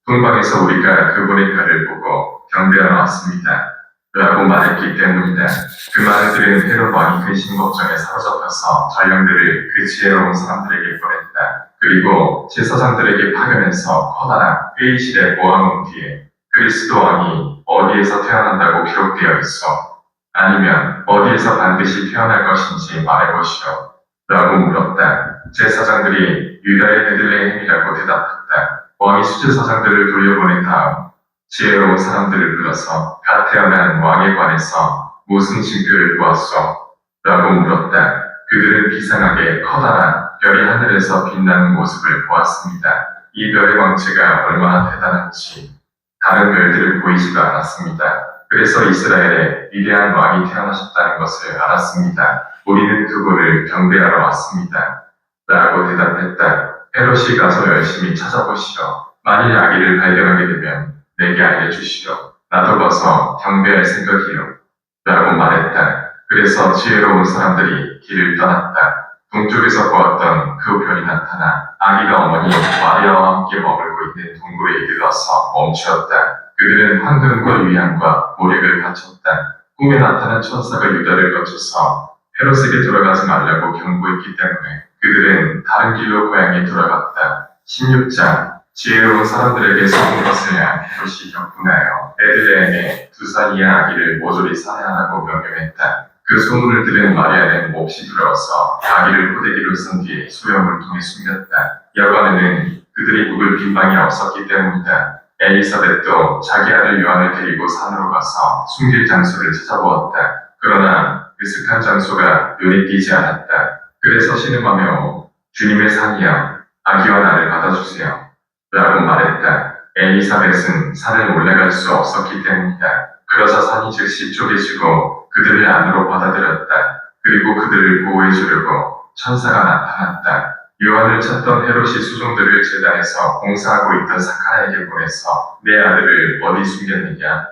동방에서 우리가 그분의 별을 보고 경배하러 왔습니다. 라고 말했기 때문이다. 그 말을 들은 헤롯 왕이 근심 걱정에 사로잡혀서 전령들을 그 지혜로운 사람들에게 보냈다. 그리고 제사장들에게 파견해서 커다란 회의실에 모아놓은 뒤에 그리스도 왕이 어디에서 태어난다고 기록되어 있어? 아니면 어디에서 반드시 태어날 것인지 말해보시오. 라고 물었다. 제사장들이 유다의 베들레헴이라고 대답했다. 왕이 수제사장들을 돌려보낸 다음 지혜로운 사람들을 불러서 갓 태어난 왕에 관해서 무슨 징표를 보았소? 라고 물었다. 그들은 비상하게 커다란 별이 하늘에서 빛나는 모습을 보았습니다. 이 별의 광채가 얼마나 대단한지 다른 별들은 보이지도 않았습니다. 그래서 이스라엘에 위대한 왕이 태어나셨다는 것을 알았습니다. 우리는 그분을 경배하러 왔습니다. 라고 대답했다. 헤롯이 가서 열심히 찾아보시오. 만일 아기를 발견하게 되면 내게 알려주시오. 나도 가서 경배할 생각이요. 라고 말했다. 그래서 지혜로운 사람들이 길을 떠났다. 동쪽에서 보았던 그 별이 나타나 아기가 어머니 마리아와 함께 머물고 있는 동굴에 이르러서 멈추었다. 그들은 황금과 유향과 모략을 바쳤다. 꿈에 나타난 천사가 유다를 거쳐서 헤롯에게 돌아가지 말라고 경고했기 때문에 그들은 다른 길로 고향에 돌아갔다. 16장 지혜로운 사람들에게 속은 것을 안 헤롯이 격분하여 베들레헴에 2살 이하 아기를 모조리 살해하라고 명령했다. 그 소문을 들은 마리아는 몹시 두려워서 아기를 포대기로 쓴 뒤에 수염을 통해 숨겼다. 여관에는 그들이 묵을 빈방이 없었기 때문이다. 엘리사벳도 자기 아들 요한을 데리고 산으로 가서 숨길 장소를 찾아보았다. 그러나 으슥한 장소가 눈에 띄지 않았다. 그래서 신음하며 주님의 산이여 아기와 나를 받아주세요. 라고 말했다. 엘리사벳은 산을 올라갈 수 없었기 때문이다. 그러자 산이 즉시 쪼개지고 그들을 안으로 받아들였다. 그리고 그들을 보호해 주려고 천사가 나타났다. 요한을 찾던 헤롯이 수종들을 제단에서 공사하고 있던 사카라에게 보내서 내 아들을 어디 숨겼느냐?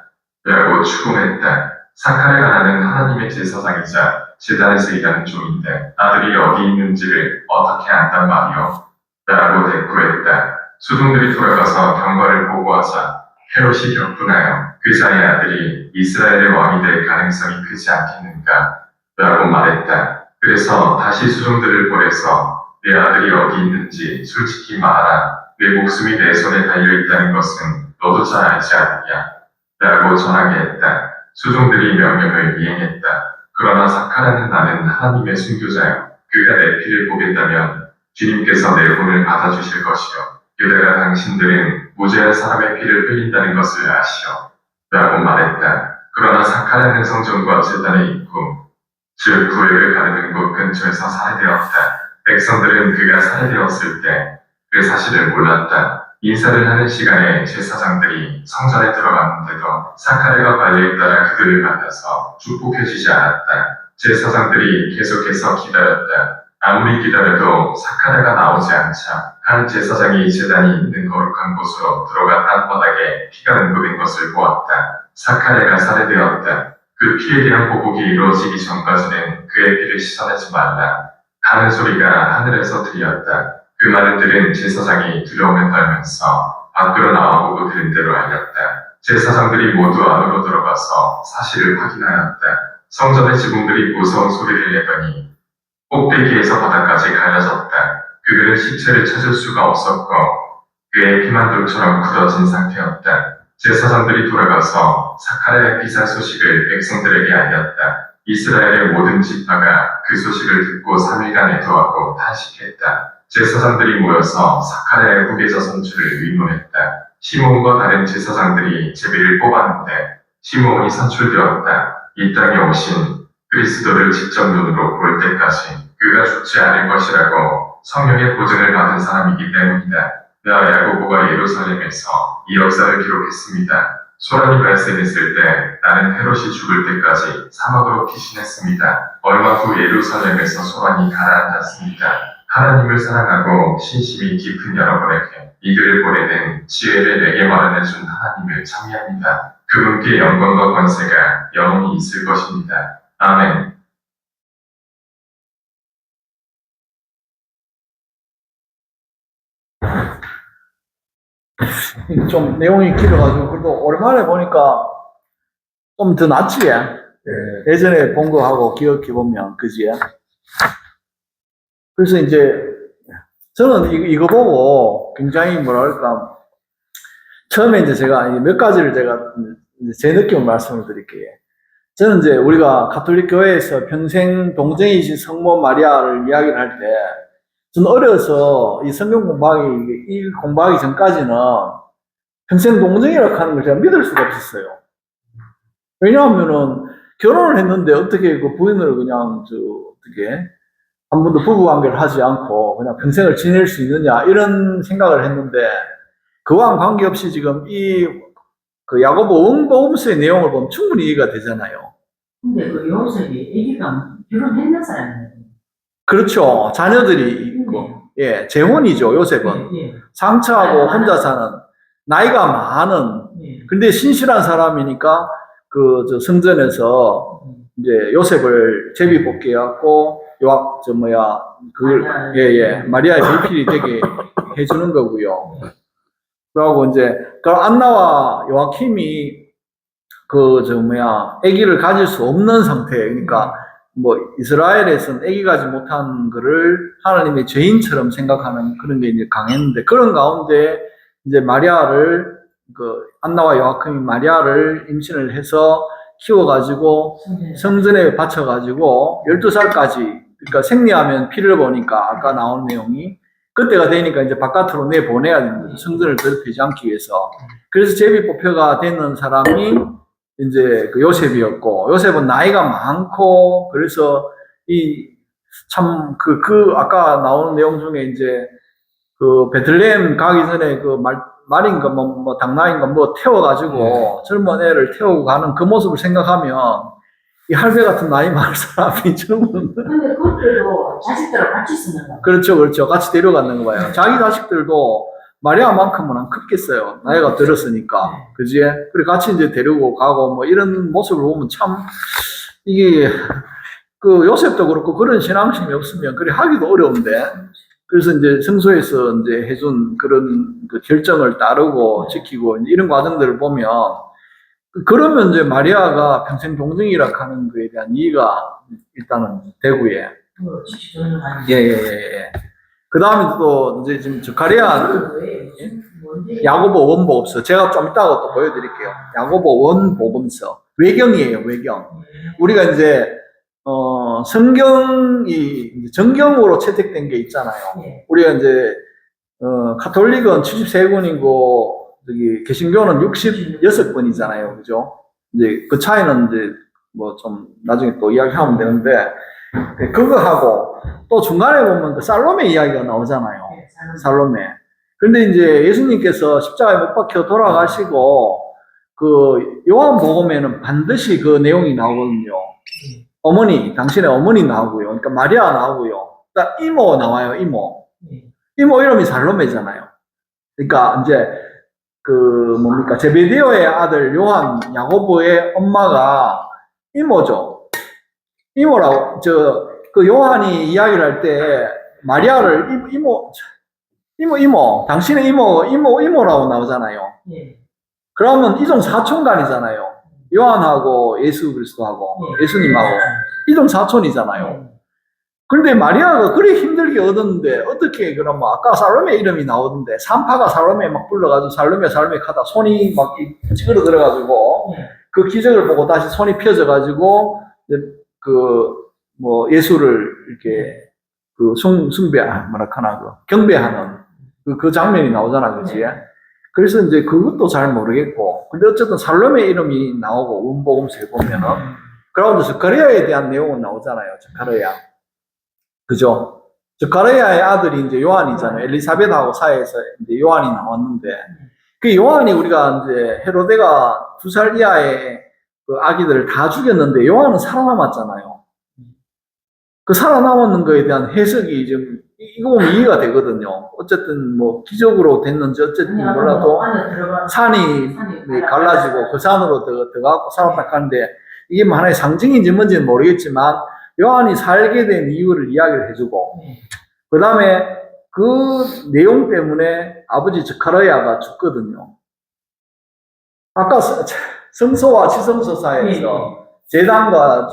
라고 추궁했다. 사카랴가 나는 하나님의 제사장이자 제단에서 일하는 종인데 아들이 어디 있는지를 어떻게 안단 말이오? 라고 대꾸했다. 수종들이 돌아가서 경과를 보고하자 헤롯이 격분하여 그자의 아들이 이스라엘의 왕이 될 가능성이 크지 않겠는가? 라고 말했다. 그래서 다시 수종들을 보내서 내 아들이 어디 있는지 솔직히 말하라. 내 목숨이 내 손에 달려있다는 것은 너도 잘 알지 않느냐? 라고 전하게 했다. 수종들이 명령을 이행했다. 그러나 사카라는 나는 하나님의 순교자요. 그가 내 피를 보겠다면 주님께서 내 혼을 받아주실 것이요. 게다가 당신들은 무죄한 사람의 피를 흘린다는 것을 아시오. 라고 말했다. 그러나 사카라는 성전과 제단에 있고 즉 구획을 가르는 곳 근처에서 살해되었다. 백성들은 그가 살해되었을 때 그 사실을 몰랐다. 인사를 하는 시간에 제사장들이 성전에 들어갔는데도 사카랴가 관리에 따라 그들을 만나서 축복해주지 않았다. 제사장들이 계속해서 기다렸다. 아무리 기다려도 사카랴가 나오지 않자 한 제사장이 제단이 있는 거룩한 곳으로 들어가 땅바닥에 피가 응고된 것을 보았다. 사카레가 살해되었다. 그 피에 대한 보복이 이루어지기 전까지는 그의 피를 씻어내지 말라. 하는 소리가 하늘에서 들렸다. 그 말을 들은 제사장이 두려움에 떨면서 밖으로 나와보고 들은 대로 알렸다. 제사장들이 모두 안으로 들어가서 사실을 확인하였다. 성전의 지붕들이 무서운 소리를 내더니 꼭대기에서 바닥까지 갈라졌다. 그들은 시체를 찾을 수가 없었고 그의 피만 돌처럼 굳어진 상태였다. 제사장들이 돌아가서 사카랴의 피살 소식을 백성들에게 알렸다. 이스라엘의 모든 지파가 그 소식을 듣고 3일간 애도하고 탄식했다. 제사장들이 모여서 사카랴의 후계자 선출을 의논했다. 시므온과 다른 제사장들이 제비를 뽑았는데 시므온이 선출되었다. 이 땅에 오신 그리스도를 직접 눈으로 볼 때까지 그가 죽지 않을 것이라고 성령의 보증을 받은 사람이기 때문이다. 나 야고보가 예루살렘에서 이 역사를 기록했습니다. 소란이 발생했을 때 나는 헤롯이 죽을 때까지 사막으로 피신했습니다. 얼마 후 예루살렘에서 소란이 가라앉았습니다. 하나님을 사랑하고 신심이 깊은 여러분에게 이 글을 보내는 지혜를 내게 마련해준 하나님을 찬미합니다. 그분께 영광과 권세가 영원히 있을 것입니다. 아멘. 좀 내용이 길어가지고 그래도 오랜만에 보니까 좀 더 낫지. 예전에 본 거하고 기억해보면 그지. 그래서 이제 저는 이거 보고 굉장히 뭐랄까 처음에 이제 제가 몇 가지를 제가 이제 제 느낌을 말씀을 드릴게요. 저는 이제 우리가 가톨릭 교회에서 평생 동정이신 성모 마리아를 이야기를 할 때 저는 어려서 이 성경 공부하기 전까지는 평생 동정이라고 하는 걸 제가 믿을 수가 없었어요. 왜냐하면은 결혼을 했는데 어떻게 그 부인을 그냥 어떻게 한 번도 부부 관계를 하지 않고 그냥 평생을 지낼 수 있느냐 이런 생각을 했는데 그와는 관계없이 지금 그 야고보 원복음서의 내용을 보면 충분히 이해가 되잖아요. 근데 그 요셉이 아기가 결혼했는 사람이에요. 그렇죠. 자녀들이 있고, 예, 재혼이죠, 요셉은. 예, 예. 상처하고 혼자 사는, 나이가 많은, 예. 근데 신실한 사람이니까, 성전에서, 이제, 요셉을 제비 뽑게 해갖고, 마리아의 배필이 되게 해주는 거고요. 그러고 이제, 안나와 요아킴이, 아기를 가질 수 없는 상태, 그러니까, 이스라엘에서는 아기 가지 못한 거를 하나님의 죄인처럼 생각하는 그런 게 이제 강했는데, 그런 가운데 이제 안나와 요아킴이 마리아를 임신을 해서 키워가지고 성전에 바쳐가지고 12살까지, 그러니까 생리하면 피를 보니까 아까 나온 내용이 그때가 되니까 이제 바깥으로 내보내야 되는 거죠. 성전을 더럽히지 않기 위해서. 그래서 제비 뽑혀가 되는 사람이 이제 그 요셉이었고, 요셉은 나이가 많고, 그래서 아까 나오는 내용 중에 이제 베들레헴 가기 전에 말인가 당나인가 태워가지고 젊은 애를 태우고 가는 그 모습을 생각하면 이 할배 같은 나이 많은 사람이 젊은. 근데 그때도 자식들하고 같이 쓰는 거. 그렇죠. 같이 데려가는 거 봐요. 자기 자식들도 마리아만큼은 안 컸겠어요. 나이가 들었으니까. 그지? 그리고 같이 이제 데리고 가고 이런 모습을 보면 참, 이게, 요셉도 그렇고 그런 신앙심이 없으면 그래 하기도 어려운데. 그래서 이제 성소에서 이제 해준 그런 결정을 따르고 지키고 이런 과정들을 보면, 그러면 이제 마리아가 평생 동정이라 하는 거에 대한 이해가 일단은 되고요. 예. 그 다음에 또, 이제 지금 저카리아, 야고보 원복음서. 제가 좀 이따가 또 보여드릴게요. 야고보 원복음서. 외경이에요, 외경. 우리가 이제, 성경이 정경으로 채택된 게 있잖아요. 우리가 이제, 가톨릭은 73권이고, 개신교는 66권이잖아요. 그죠? 이제 그 차이는 이제 좀 나중에 또 이야기하면 되는데, 그거하고 또 중간에 보면 그 살로메 이야기가 나오잖아요. 살로메. 근데 이제 예수님께서 십자가에 못 박혀 돌아가시고 요한복음에는 반드시 그 내용이 나오거든요. 당신의 어머니 나오고요. 그러니까 마리아 나오고요. 그다음 이모 나와요. 이모 이름이 살로메잖아요. 그러니까 이제 뭡니까, 제베데오의 아들 요한, 야고보의 엄마가 이모죠. 이모라고, 그 요한이 이야기를 할 때, 마리아를 이모, 당신의 이모라고 나오잖아요. 예. 그러면 이종 사촌간이잖아요. 요한하고 예수 그리스도하고, 예. 예수님하고, 이종 사촌이잖아요. 그런데 마리아가 그래 힘들게 얻었는데, 어떻게 그러면, 아까 살로메 이름이 나오던데, 산파가 살로메 막 불러가지고, 살로메 하다 손이 막 찌그러 들어가지고, 예. 그 기적을 보고 다시 손이 펴져가지고, 예수를 이렇게, 경배하는, 그 장면이 나오잖아, 그치? 그래서 이제 그것도 잘 모르겠고, 근데 어쨌든 살로메 이름이 나오고, 원복음서에 보면은, 그라운드 스가랴에 대한 내용은 나오잖아요, 스가랴. 그죠? 스가랴의 아들이 이제 요한이잖아요. 엘리사벳하고 사이에서 이제 요한이 나왔는데, 그 요한이 우리가 이제 헤로데가 2살 이하의 그 아기들을 다 죽였는데, 요한은 살아남았잖아요. 그 살아남았는 거에 대한 해석이 좀, 이거 보면 이해가 되거든요. 어쨌든 뭐 기적으로 됐는지 어쨌든 몰라도 산이 갈라지고 그 산으로 들어가고 살았다 하는데, 이게 뭐 하나의 상징인지 뭔지는 모르겠지만 요한이 살게 된 이유를 이야기를 해주고, 그 다음에 그 내용 때문에 아버지 스가랴가 죽거든요. 아까 성소와 지성소 사이에서 제단과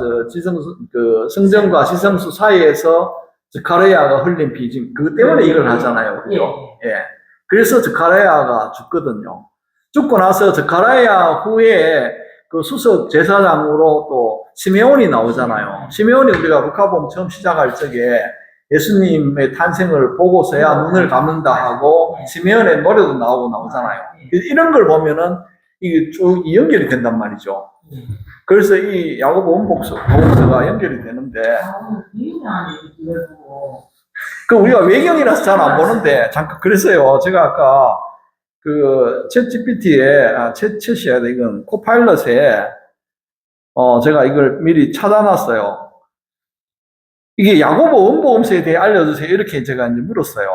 성전과 지성소 사이에서 스가랴가 흘린 피짐, 그것 때문에 이걸 하잖아요. 그죠? 예. 그래서 스가랴가 죽거든요. 죽고 나서 스가랴 후에 그 수석 제사장으로 또 시메온이 나오잖아요. 시메온이 우리가 루카복음 처음 시작할 적에 예수님의 탄생을 보고서야 눈을 감는다 하고 시메온의 노래도 나오잖아요. 이런 걸 보면은 이게 쭉 연결이 된단 말이죠. 그래서 이 야고보 원복음서가 연결이 되는데, 그 우리가 외경이라서 잘 안 보는데, 잠깐 그랬어요. 제가 아까 그 챗이야 돼, 이건 코파일럿에 제가 이걸 미리 찾아놨어요. 이게 야고보 원복음서에 대해 알려주세요. 이렇게 제가 이제 물었어요.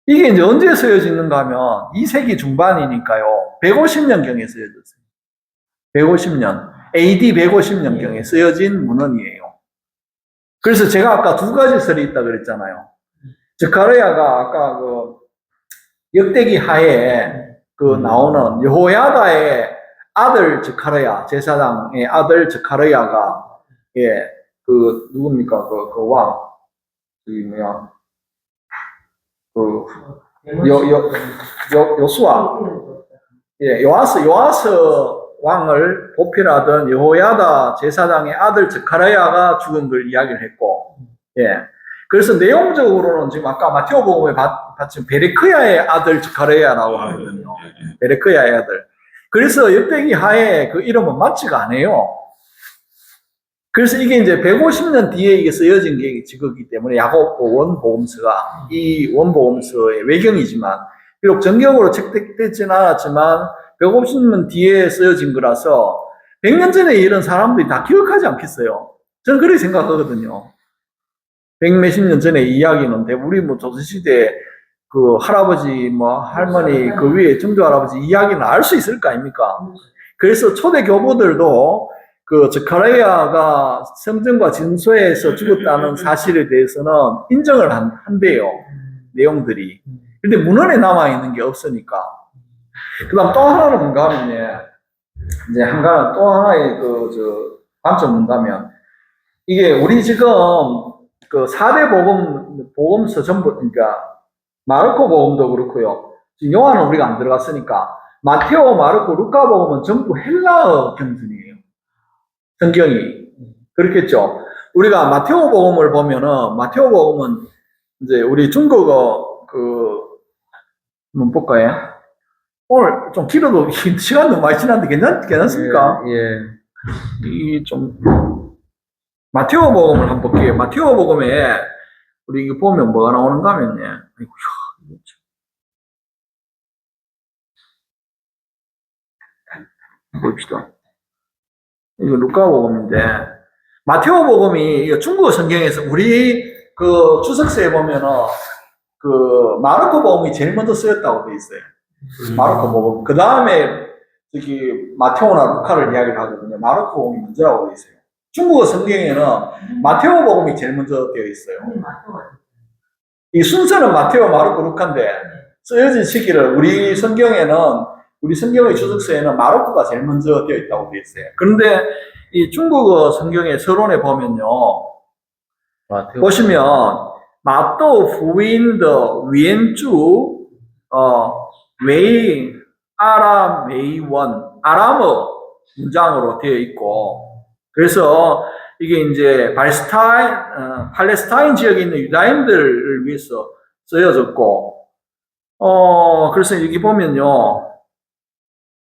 이게 이제 언제 쓰여지는가 하면 2세기 중반이니까요. 150년경에 쓰여졌어요. 150년. AD 150년경에 쓰여진 문헌이에요. 그래서 제가 아까 두 가지 설이 있다 그랬잖아요. 스가랴가 아까 그 역대기 하에 그 나오는 여호야다의 아들 스가랴, 제사장의 아들 스가랴가, 예, 그 누굽니까? 그 왕, 요수아, 예, 요아스 왕을 보필하던 여호야다 제사장의 아들 스가랴가 죽은 걸 이야기를 했고, 예. 그래서 내용적으로는 지금 아까 마테오복음에 봤지만 베레크야의 아들 스가랴라고 하거든요. 베레크야의 아들. 그래서 역대기 하에 그 이름은 맞지가 않아요. 그래서 이게 이제 150년 뒤에 이게 쓰여진 게 지거기 때문에 야고보 원복음서가 이 원복음서의 외경이지만, 비록 정경으로 책되지는 않았지만 150년 뒤에 쓰여진 거라서 100년 전에 이런 사람들이 다 기억하지 않겠어요. 저는 그렇게 생각하거든요. 100몇십 년 전의 이야기는 대부분 우리 뭐 조선시대 그 할아버지 뭐 할머니 그 위에 증조 할아버지 이야기는 알 수 있을 거 아닙니까? 그래서 초대 교부들도 그 스가랴가 성전과 진소에서 죽었다는 사실에 대해서는 인정을 한대요. 내용들이. 근데 문헌에 남아있는 게 없으니까. 그 다음 또 하나는 뭔가 하면, 이제 또 하나의 관점 뭔가 하면, 이게 우리 지금 그 4대 복음서 전부, 그러니까 마르코 복음도 그렇고요. 지금 요한은 우리가 안 들어갔으니까, 마테오, 마르코, 루카 복음은 전부 헬라어 경전이에요. 성경이. 그렇겠죠. 우리가 마테오 복음을 보면은, 마테오 복음은 이제 우리 중국어 문법가에 오늘 좀 길어도 시간도 많이 지났는데 괜찮습니까? 예. 이 좀 마테오 복음을 한번 볼게요. 마테오 복음에 우리 이거 보면 뭐가 나오는가 하면요. 아이고, 봅시다. 이거 루카 복음인데, 마테오 복음이 중국어 성경에서 우리 그 주석서에 보면은 그 마르코 복음이 제일 먼저 쓰였다고 돼 있어요. 마르코 복음. 그 다음에 저기 마테오나 루카를 이야기를 하거든요. 마르코 복음이 먼저라고 되어 있어요. 중국어 성경에는 마테오 복음이 제일 먼저 되어 있어요. 아니, 맞아. 이 순서는 마테오, 마르코, 루카인데 쓰여진 시기를 우리 성경의 주석서에는 마르코가 제일 먼저 되어 있다고 되어 있어요. 그런데 이 중국어 성경의 서론에 보면요. 보시면 마도福音的原著为아람어 문장으로 되어 있고 그래서 이게 이제 팔레스타인 지역에 있는 유다인들을 위해서 쓰여졌고 그래서 여기 보면요.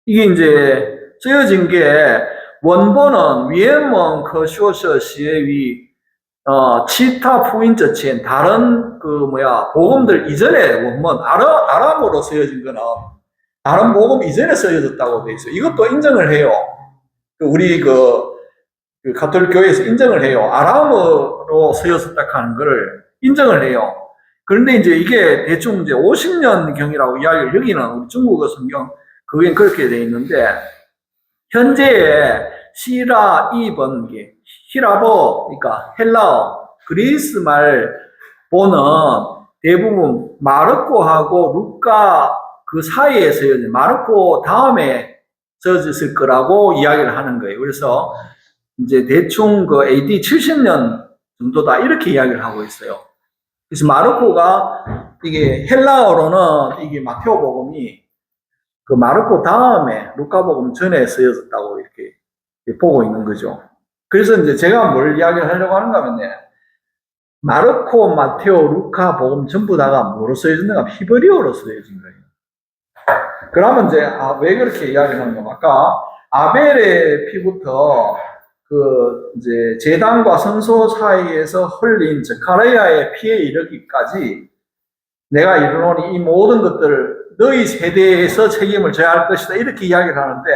이게 이제 쓰여진 게 원본은 위에먼科学协于치타 푸인저첸 다른 복음들 이전에 원문 아람어로 쓰여진 거는 다른 복음 이전에 쓰여졌다고 돼 있어요. 이것도 인정을 해요. 우리 가톨릭 교회에서 인정을 해요. 아람어로 쓰여졌다 하는 거를 인정을 해요. 그런데 이제 이게 대충 이제 50년 경이라고 이야기를 여기는 우리 중국어 성경 그게 그렇게 돼 있는데 현재의 시라 이번기 히라버, 그러니까 헬라어, 그리스 말 보는 대부분 마르코하고 루카 그 사이에 쓰여진 마르코 다음에 써졌을 거라고 이야기를 하는 거예요. 그래서 이제 대충 그 AD 70년 정도다 이렇게 이야기를 하고 있어요. 그래서 마르코가 이게 헬라어로는 이게 마테오 복음이 그 마르코 다음에 루카 복음 전에 쓰여졌다고 이렇게 보고 있는 거죠. 그래서 이제 제가 뭘 이야기를 하려고 하는가 하면, 마르코, 마테오, 루카, 복음 전부 다가 뭐로 쓰여진가? 히브리어로 쓰여진 거예요. 그러면 이제, 왜 그렇게 이야기를 하는가? 아까 아벨의 피부터 이제 제단과 성소 사이에서 흘린 저카레아의 피에 이르기까지 내가 이르노니 이 모든 것들을 너희 세대에서 책임을 져야 할 것이다. 이렇게 이야기를 하는데,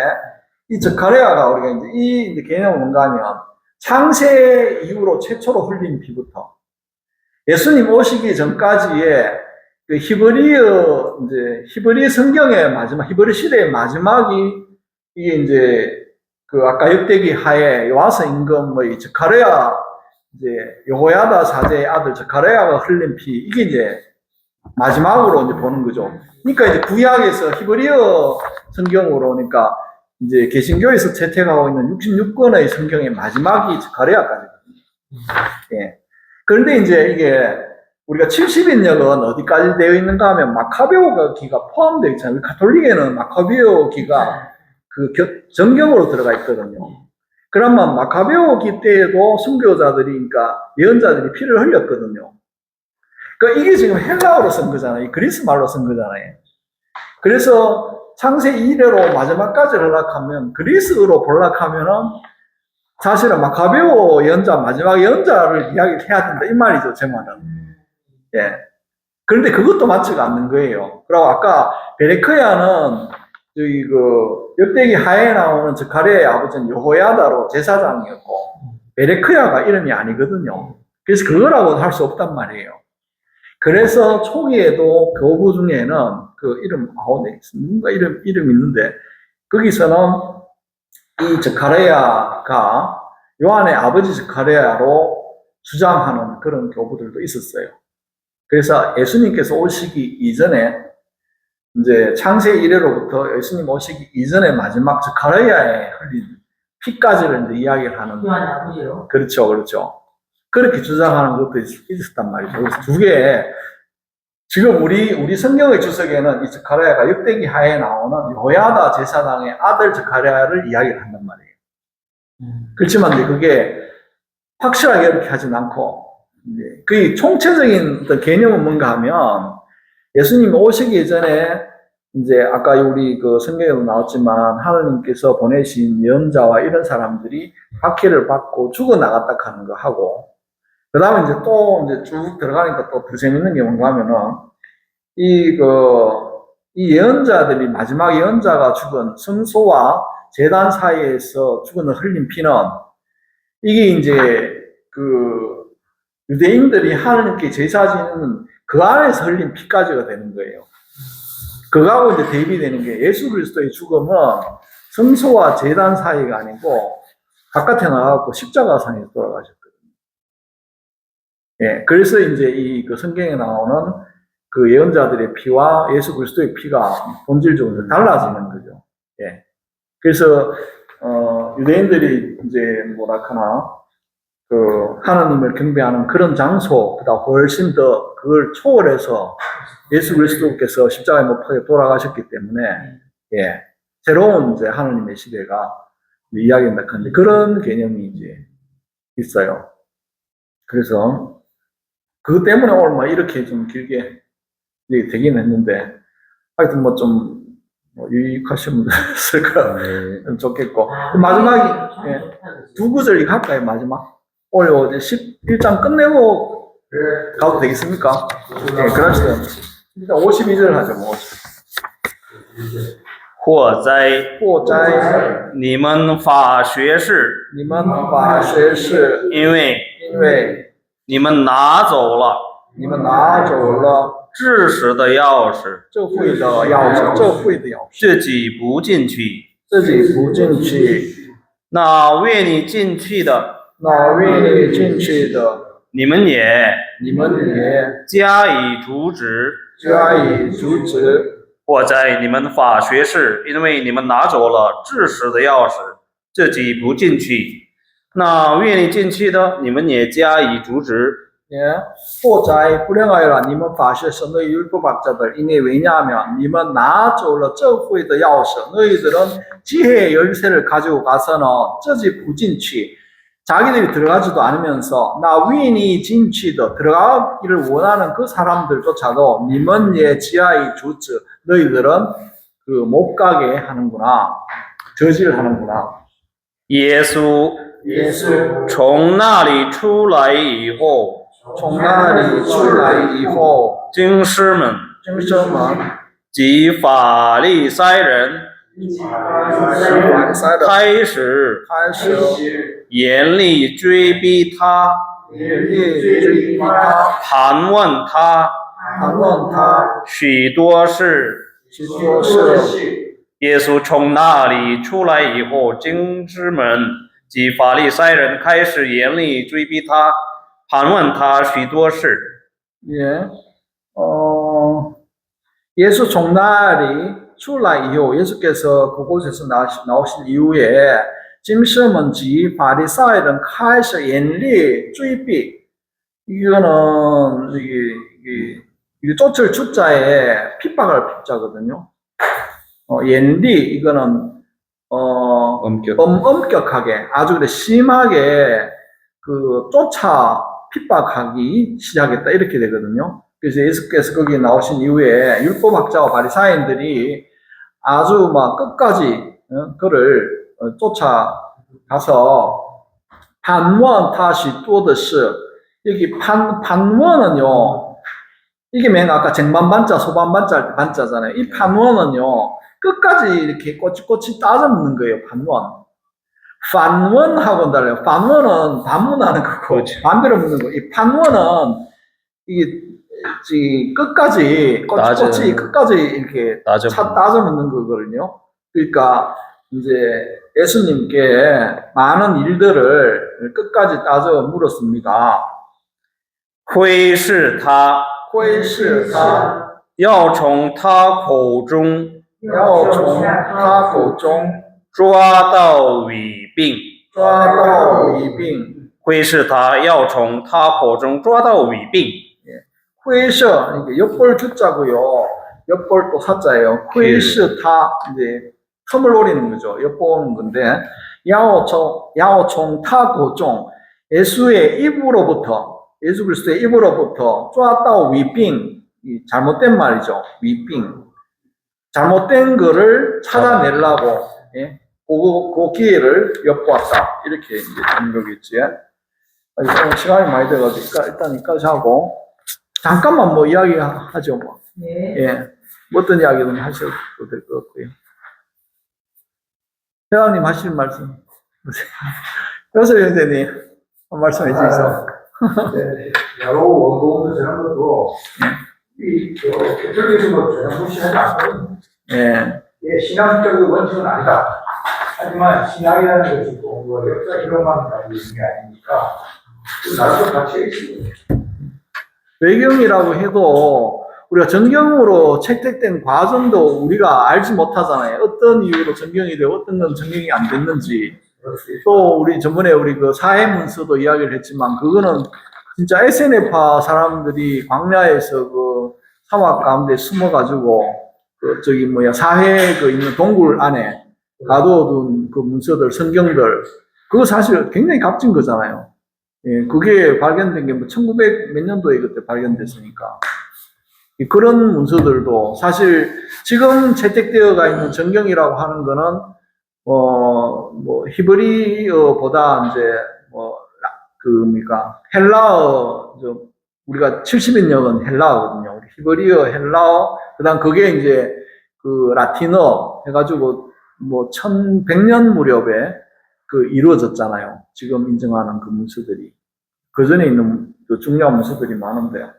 이 저카레아가 우리가 이제 이 개념은 뭔가 하면 창세 이후로 최초로 흘린 피부터 예수님 오시기 전까지의 그 히브리 성경의 마지막, 히브리 시대의 마지막이 이게 이제 아까 역대기 하에 요아서 임금의 저카레아 이제 여호야다 사제의 아들 저카레아가 흘린 피 이게 이제 마지막으로 이제 보는 거죠. 그러니까 이제 구약에서 히브리어 성경으로 그러니까 이제 개신교에서 채택하고 있는 66권의 성경의 마지막이 가레아까지거든요. 예. 그런데 이제 이게 우리가 70인역은 어디까지 되어 있는가 하면 마카베오 기가 포함되어 있잖아요. 가톨릭에는 마카베오 기가 정경으로 들어가 있거든요. 그러면 마카베오 기 때에도 순교자들이, 그러니까 예언자들이 피를 흘렸거든요. 그러니까 이게 지금 헬라어로 쓴 거잖아요. 그리스 말로 쓴 거잖아요. 그래서 창세 이래로 마지막까지 하락하면 그리스어로 볼락하면은 사실은 마카베오 예언자 마지막 예언자를 이야기를 해야 된다 이 말이죠. 제 말은. 예. 그런데 그것도 맞지가 않는 거예요. 그리고 아까 베레크야는 저기 역대기 하에 나오는 저카레의 아버지는 여호야다로 제사장이었고 베레크야가 이름이 아니거든요. 그래서 그거라고 할 수 없단 말이에요. 그래서 초기에도 교부 중에는 이름, 누군가 이름 있는데, 거기서는 이 저카레아가 요한의 아버지 저카레아로 주장하는 그런 교부들도 있었어요. 그래서 예수님께서 오시기 이전에, 이제 창세 이래로부터 예수님 오시기 이전에 마지막 저카레아에 흘린 피까지를 이제 이야기를 하는. 요한의 아버지요? 그렇죠, 그렇죠. 그렇게 주장하는 것도 있었단 말이죠. 그래서 두 개, 지금 우리 성경의 주석에는 이 저카레아가 역대기 하에 나오는 여호야다 제사장의 아들 저카레아를 이야기를 한단 말이에요. 그렇지만 이제 그게 확실하게 이렇게 하진 않고, 그 총체적인 어떤 개념은 뭔가 하면, 예수님 오시기 전에, 이제 아까 우리 성경에도 나왔지만, 하나님께서 보내신 예언자와 이런 사람들이 박해를 받고 죽어나갔다 하는 거 하고, 그 다음에 이제 또 이제 쭉 들어가니까 또 더 재밌는 게 뭔가 하면은, 이 예언자들이, 마지막 예언자가 죽은 성소와 제단 사이에서 죽은 흘린 피는, 이게 이제 유대인들이 하나님께 제사 지는 그 안에서 흘린 피까지가 되는 거예요. 그거하고 이제 대비되는 게 예수 그리스도의 죽음은 성소와 제단 사이가 아니고 바깥에 나가고 십자가상에서 돌아가셨거든요. 예, 그래서 이제 그 성경에 나오는 그 예언자들의 피와 예수 그리스도의 피가 본질적으로 달라지는 거죠. 예. 그래서 유대인들이 이제 뭐랄까나 그 하나님을 경배하는 그런 장소보다 훨씬 더 그걸 초월해서 예수 그리스도께서 십자가에 못 박혀 돌아가셨기 때문에 예, 새로운 이제 하나님의 시대가 이야기한다 하는데 그런 개념이 이제 있어요. 그래서 그것 때문에 오늘 막 이렇게 좀 길게 되긴 했는데 하여튼 뭐 좀 유익하신 분들 있을까 좋겠고 마지막에 예, 두 구절 이거 할까요? 마지막 오늘 11장 끝내고 가도 되겠습니까? 네, 그럽시다. 일단 52절 하죠. 뭐. 祸哉！祸哉！你们法学士，你们法学士，因为因为你们拿走了你们拿走了治死的钥匙，这会的钥匙，这会的钥匙，自己不进去。自己不进去，那愿你进去的，那愿你进去的，你们也你们也加以阻止。加以阻止。祸哉！你们法学士，因为你们拿走了治死的钥匙，自己不进去。那愿你进去的，你们也加以阻止。 예,祸哉 불행하여라你们法学士 너희 율법학자들 이니 왜냐하면 你们拿走了智慧的钥匙 너희들은 지혜의 열쇠를 가지고 가서는 自己不进去 자기들이 들어가지도 않으면서 나 위니 진치도 들어가기를 원하는 그 사람들조차도 你们也 지하의 주즈 너희들은 그 못 가게 하는구나 저지하는구나 耶稣从那里出来以后， 从那里出来以后， 经师们及法利赛人开始严厉追逼他，盘问他许多事。耶稣从那里出来以后，经师们及法利赛人开始严厉追逼他，盘问他许多事。 예, 예수 종날이 출라 이후 예수께서 그곳에서 나오신 이후에 짐승은지 바리사이는 카이서 엔리 쭈이비 이거는 이게 쫓을 주자에 핍박을 핍자거든요. 엔리 이거는 엄격하게 아주 그래 심하게 그 쫓아 핍박하기 시작했다 이렇게 되거든요. 그래서 예수께서 거기 나오신 이후에 율법학자와 바리사인들이 아주 막 끝까지 그를 쫓아가서 판원 다시 또드스 여기 판원은요 이게 맨 아까 쟁반반자 소반반자 반자잖아요. 이 판원은요 끝까지 이렇게 꼬치꼬치 따져묻는 거예요. 판원. 판원하고는 달라요. 판원은 반문하는 거고 그렇죠. 반대로 묻는 거. 이 판원은 이게 끝까지 꼬치꼬치 끝까지 이렇게 따져 묻는 거거든요. 그러니까 이제 예수님께 많은 일들을 끝까지 따져 물었습니다. 窥视他，会是他要从他口中要从他口中抓到语病。抓到语病。窥视他，要从他口中抓到语病。 회셔 이게 엿볼 주자고요. 엿볼 또 사자예요. 회시 다 이제 틈을 노리는 거죠. 엿보는 건데 야오총 타고종 예수의 입으로부터 예수 그리스도의 입으로부터 쪼았다오 위빙 잘못된 말이죠. 위빙 잘못된 거를 찾아내려고 예? 그 기회를 엿보았다 이렇게 이제 되는 거겠지. 시간이 많이 돼가지고 일단 여기까지 하고. 잠깐만 뭐 이야기하죠 뭐. 네. 예, 어떤 이야기든 하셔도 될 것 같고요. 회장님 하실 말씀. 여기서 선생님 한 말씀 해주시죠. 네, 야로 원고도 저런 것도 교적에서 전혀 무시하지 않거든요. 예, 예, 신앙적인 원칙은 아니다. 하지만 신앙이라는 것이 뭐 역사 이론만 가지고 있는 게 아니니까 나라도 가치가 있습니다. 외경이라고 해도 우리가 정경으로 채택된 과정도 우리가 알지 못하잖아요. 어떤 이유로 정경이 되고 어떤 건 정경이 안 됐는지. 또 우리 저번에 우리 그 사해문서도 이야기를 했지만 그거는 진짜 SNF파 사람들이 광야에서 그 사막 가운데 숨어가지고 그 저기 뭐야 사해 그 있는 동굴 안에 가둬둔 그 문서들 성경들 그거 사실 굉장히 값진 거잖아요. 예, 그게 발견된 게 뭐 1900 몇 년도에 그때 발견됐으니까. 그런 문서들도 사실 지금 채택되어가 있는 정경이라고 하는 거는 뭐 히브리어보다 이제 뭡니까 헬라어 우리가 70인역은 헬라어거든요. 우리 히브리어, 헬라어, 그다음 그게 이제 그 라틴어 해가지고 뭐 1100년 무렵에 그 이루어졌잖아요. 지금 인정하는 그 문서들이 그 전에 있는 그 중요한 문서들이 많은데요.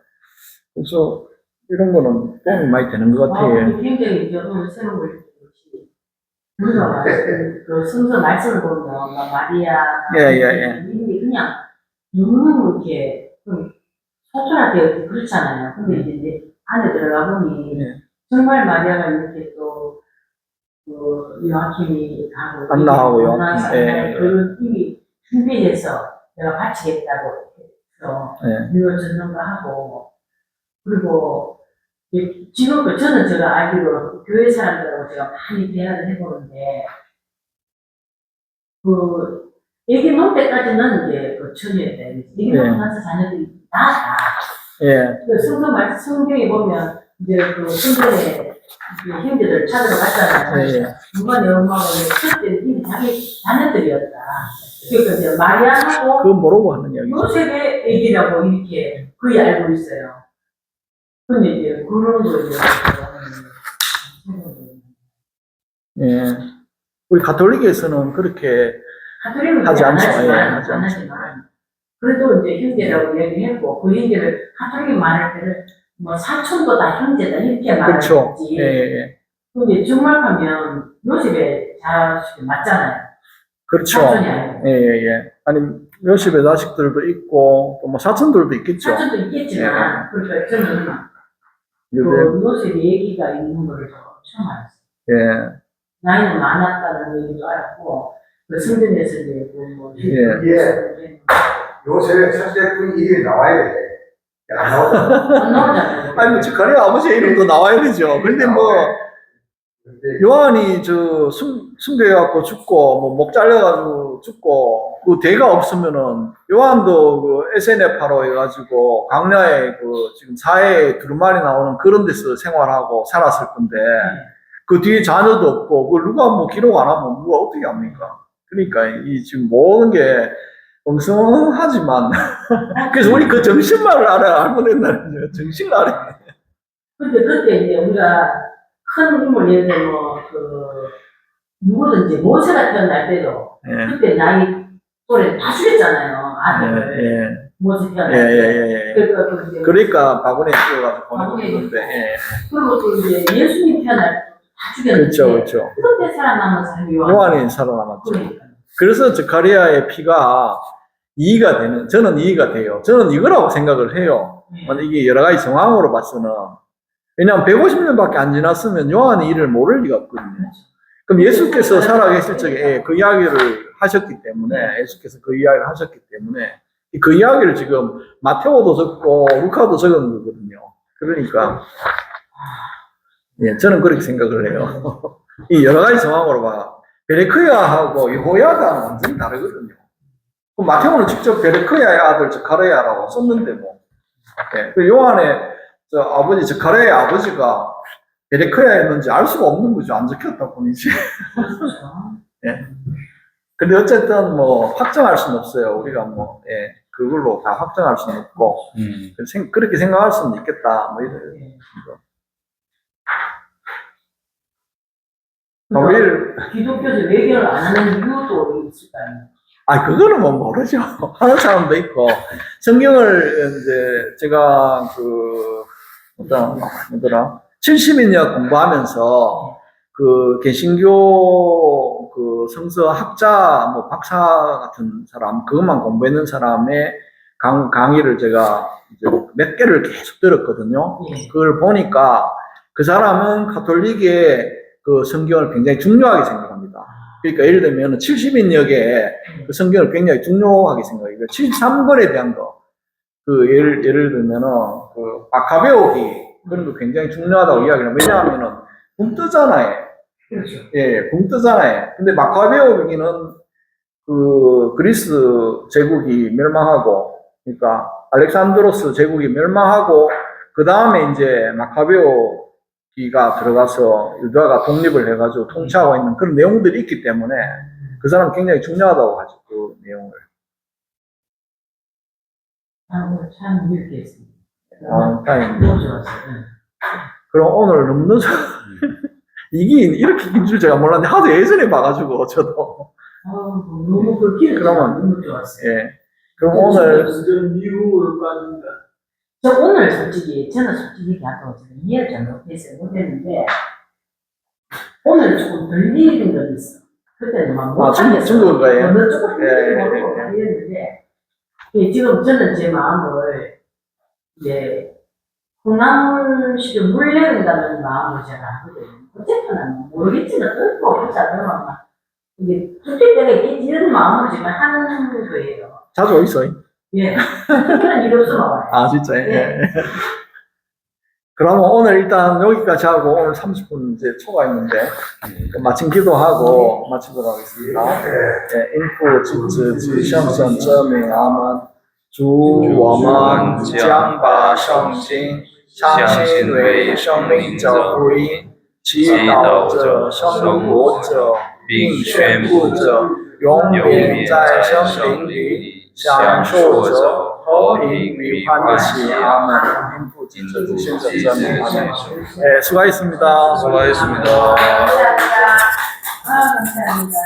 그래서 이런 거는 도움이 많이 되는 것 같아요. 굉장히 저도 새로운 걸 느끼지. 우리가 그 성서 말씀을 보면 막 마리아, 이름이 그냥 너무 이렇게 좀 소설화되어 그렇잖아요. 근데 이제 안에 들어가 보니 정말 마리아가 이렇게 또 요아킴이 하고 안나하고 요아킴, 그 이미 준비해서 내가 바치겠다고 해서 이거 전문가 하고 그리고 지금 저는 제가 알기로 교회 사람들하고 제가 많이 대화를 해보는데 그 애기 놓을 때까지는 이제 그 처녀인데 애기 놓고 나서 자녀들이 다 그 성경에 보면 이제 그 성경에 형제들 찾으러 갔잖아요. 누가 내 엄마가 그때는 이미 자기 자녀들이었다. 그러니까 이제 마리아하고 그건 모르고 하는 이야기. 요셉의 애기라고 이렇게 거의 알고 있어요. 근데 이제 그런 거 이제 예. 우리 가톨릭에서는 그렇게 가톨릭은 하지 안 않죠. 하지만, 하지 안 않죠. 하지만 그래도 이제 형제라고 얘기했고 그 형제를 가톨릭 말할 때는 뭐 사촌도 다 형제다 이렇게 말하지. 그렇죠. 예. 근데 정말 하면 요셉의 자식이 맞잖아요. 그렇죠. 사촌이 아니고. 예. 아니 요셉의 자식들도 있고 또 뭐 사촌들도 있겠죠. 사촌도 있겠지만 그러니까 저는 그 요셉. 요셉의 얘기가 있는 거를 처음 알았어요. 예. 나이는 많았다는 얘기도 알았고 그 성전에서 이제 뭐 요새 첫째꾼 이름이 나와야 돼. 안 나오잖아. 안 나오잖아요. 아니 뭐 가레 아버지 이름도 나와야 되죠. 근데 뭐 요한이 저 순교해갖고 죽고 뭐 목 잘려가지고 죽고 그 대가 없으면은 요한도 그 SNF파로 해가지고 광야에 그 지금 사해에 두루마리 나오는 그런 데서 생활하고 살았을 건데 그 뒤에 자녀도 없고 그걸 누가 뭐 기록 안 하면 누가 어떻게 합니까? 그러니까 이 지금 모든 게 엉성하지만 그래서 우리 그 정신만을 알고 된다는 거죠. 정신을 알아야 돼. 근데 그때 이제 우리가 큰 인물 예를 들면 누구든지 모세가 태어날 때도 그때 나이 또래 다 죽였잖아요. 아들을 모세 태어날 때. 그러니까 바구니에 씌워가지고 보내는데. 그리고 또 이제 예수님 태어날 때 다 죽였는데. 그렇죠. 그때 살아남은 사람이 요한이 살아남았죠. 그러니까. 그래서 저카리아의 피가 이해가 되는, 저는 이해가 돼요. 저는 이거라고 생각을 해요. 이게 여러 가지 정황으로 봐서는. 왜냐하면 150년밖에 안 지났으면 요한이 이를 모를 리가 없거든요. 그럼 예수께서 살아계실 적에 그 이야기를 하셨기 때문에, 예수께서 그 이야기를 하셨기 때문에, 그 이야기를 지금 마테오도 적고 루카도 적은 거거든요. 그러니까, 저는 그렇게 생각을 해요. 이 여러 가지 정황으로 봐. 베레크야하고 여호야다는 완전히 다르거든요. 마테오는 직접 베레크야의 아들 저카레야라고 썼는데 뭐. 그 요한의 아버지 저카레야의 아버지가 베레크야였는지 알 수가 없는 거죠. 안 적혔다 뿐이지. 근데 어쨌든 뭐 확정할 수는 없어요. 우리가 뭐 그걸로 다 확정할 수는 없고 그렇게 생각할 수는 있겠다. 뭐 이런. 기독교에서 외교를 안 하는 이유도 있을까요? 그거는 뭐 모르죠. 하는 사람도 있고, 성경을 이제 제가 뭐더라? 70인역 공부하면서 그 개신교 그 성서 학자 뭐 박사 같은 사람 그것만 공부했는 사람의 강의를 제가 이제 몇 개를 계속 들었거든요. 예. 그걸 보니까 그 사람은 가톨릭의 그 성경을 굉장히 중요하게 생각합니다. 그러니까 예를 들면 70인역의 그 성경을 굉장히 중요하게 생각해요. 73권에 대한 거. 그 예를 들면은 그 마카베오기 그런 거 굉장히 중요하다고 이야기를 해요. 왜냐하면은 붕 뜨잖아요. 그렇죠. 예, 붕 뜨잖아요. 근데 마카베오기는 그 그리스 제국이 멸망하고, 그러니까 알렉산드로스 제국이 멸망하고 그 다음에 이제 마카베오기가 들어가서 유다가 독립을 해가지고 통치하고 있는 그런 내용들이 있기 때문에 그 사람 굉장히 중요하다고 하죠. 그 내용을. 오늘 참 유익했습니다. 다행입니다. 너무 좋았어요. 그럼 오늘 너무 늦어. 이게 이렇게 긴 줄 제가 몰랐는데 하도 예전에 봐가지고 저도. 너무 그 길을 그러면- 너무 좋았어요. 예. 그럼 오늘 미국으로 빠진다. 저 오늘 솔직히 저는 솔직히 얘기하고 제가 이해를 잘 못했는데 오늘 조금 덜 읽은 건 있어. 그때는 막 못하겠어. 중국어예요? 어느 쪽을 예, 모르고 했는데 지금 저는 제 마음을 이제 콩나물식을 물려낸다는 마음을 제가 하거든요. 어쨌든 모르겠지만 뚫고 그렇지 않으면 이게 뚫릴 때가 있겠지 이런 마음으로 지금 하는 거예요. 자주 있어요. 예. 그런 일 없으면 와요. 아, 진짜. 예. 예. 그러면 오늘 일단 여기까지 하고 오늘 30분 이제 초과했는데 마침 기도하고 마치도록 하겠습니다. 예, 인프 지지 지성선这名阿门。主，我们将把圣经相信为生命的福音，祈祷着生活着，并宣布着永远在生灵里享受着和平与欢喜。阿门。인프 지지 지성선这名阿门。 네, 수고하셨습니다. 수고하셨습니다. 감사합니다. 감사합니다.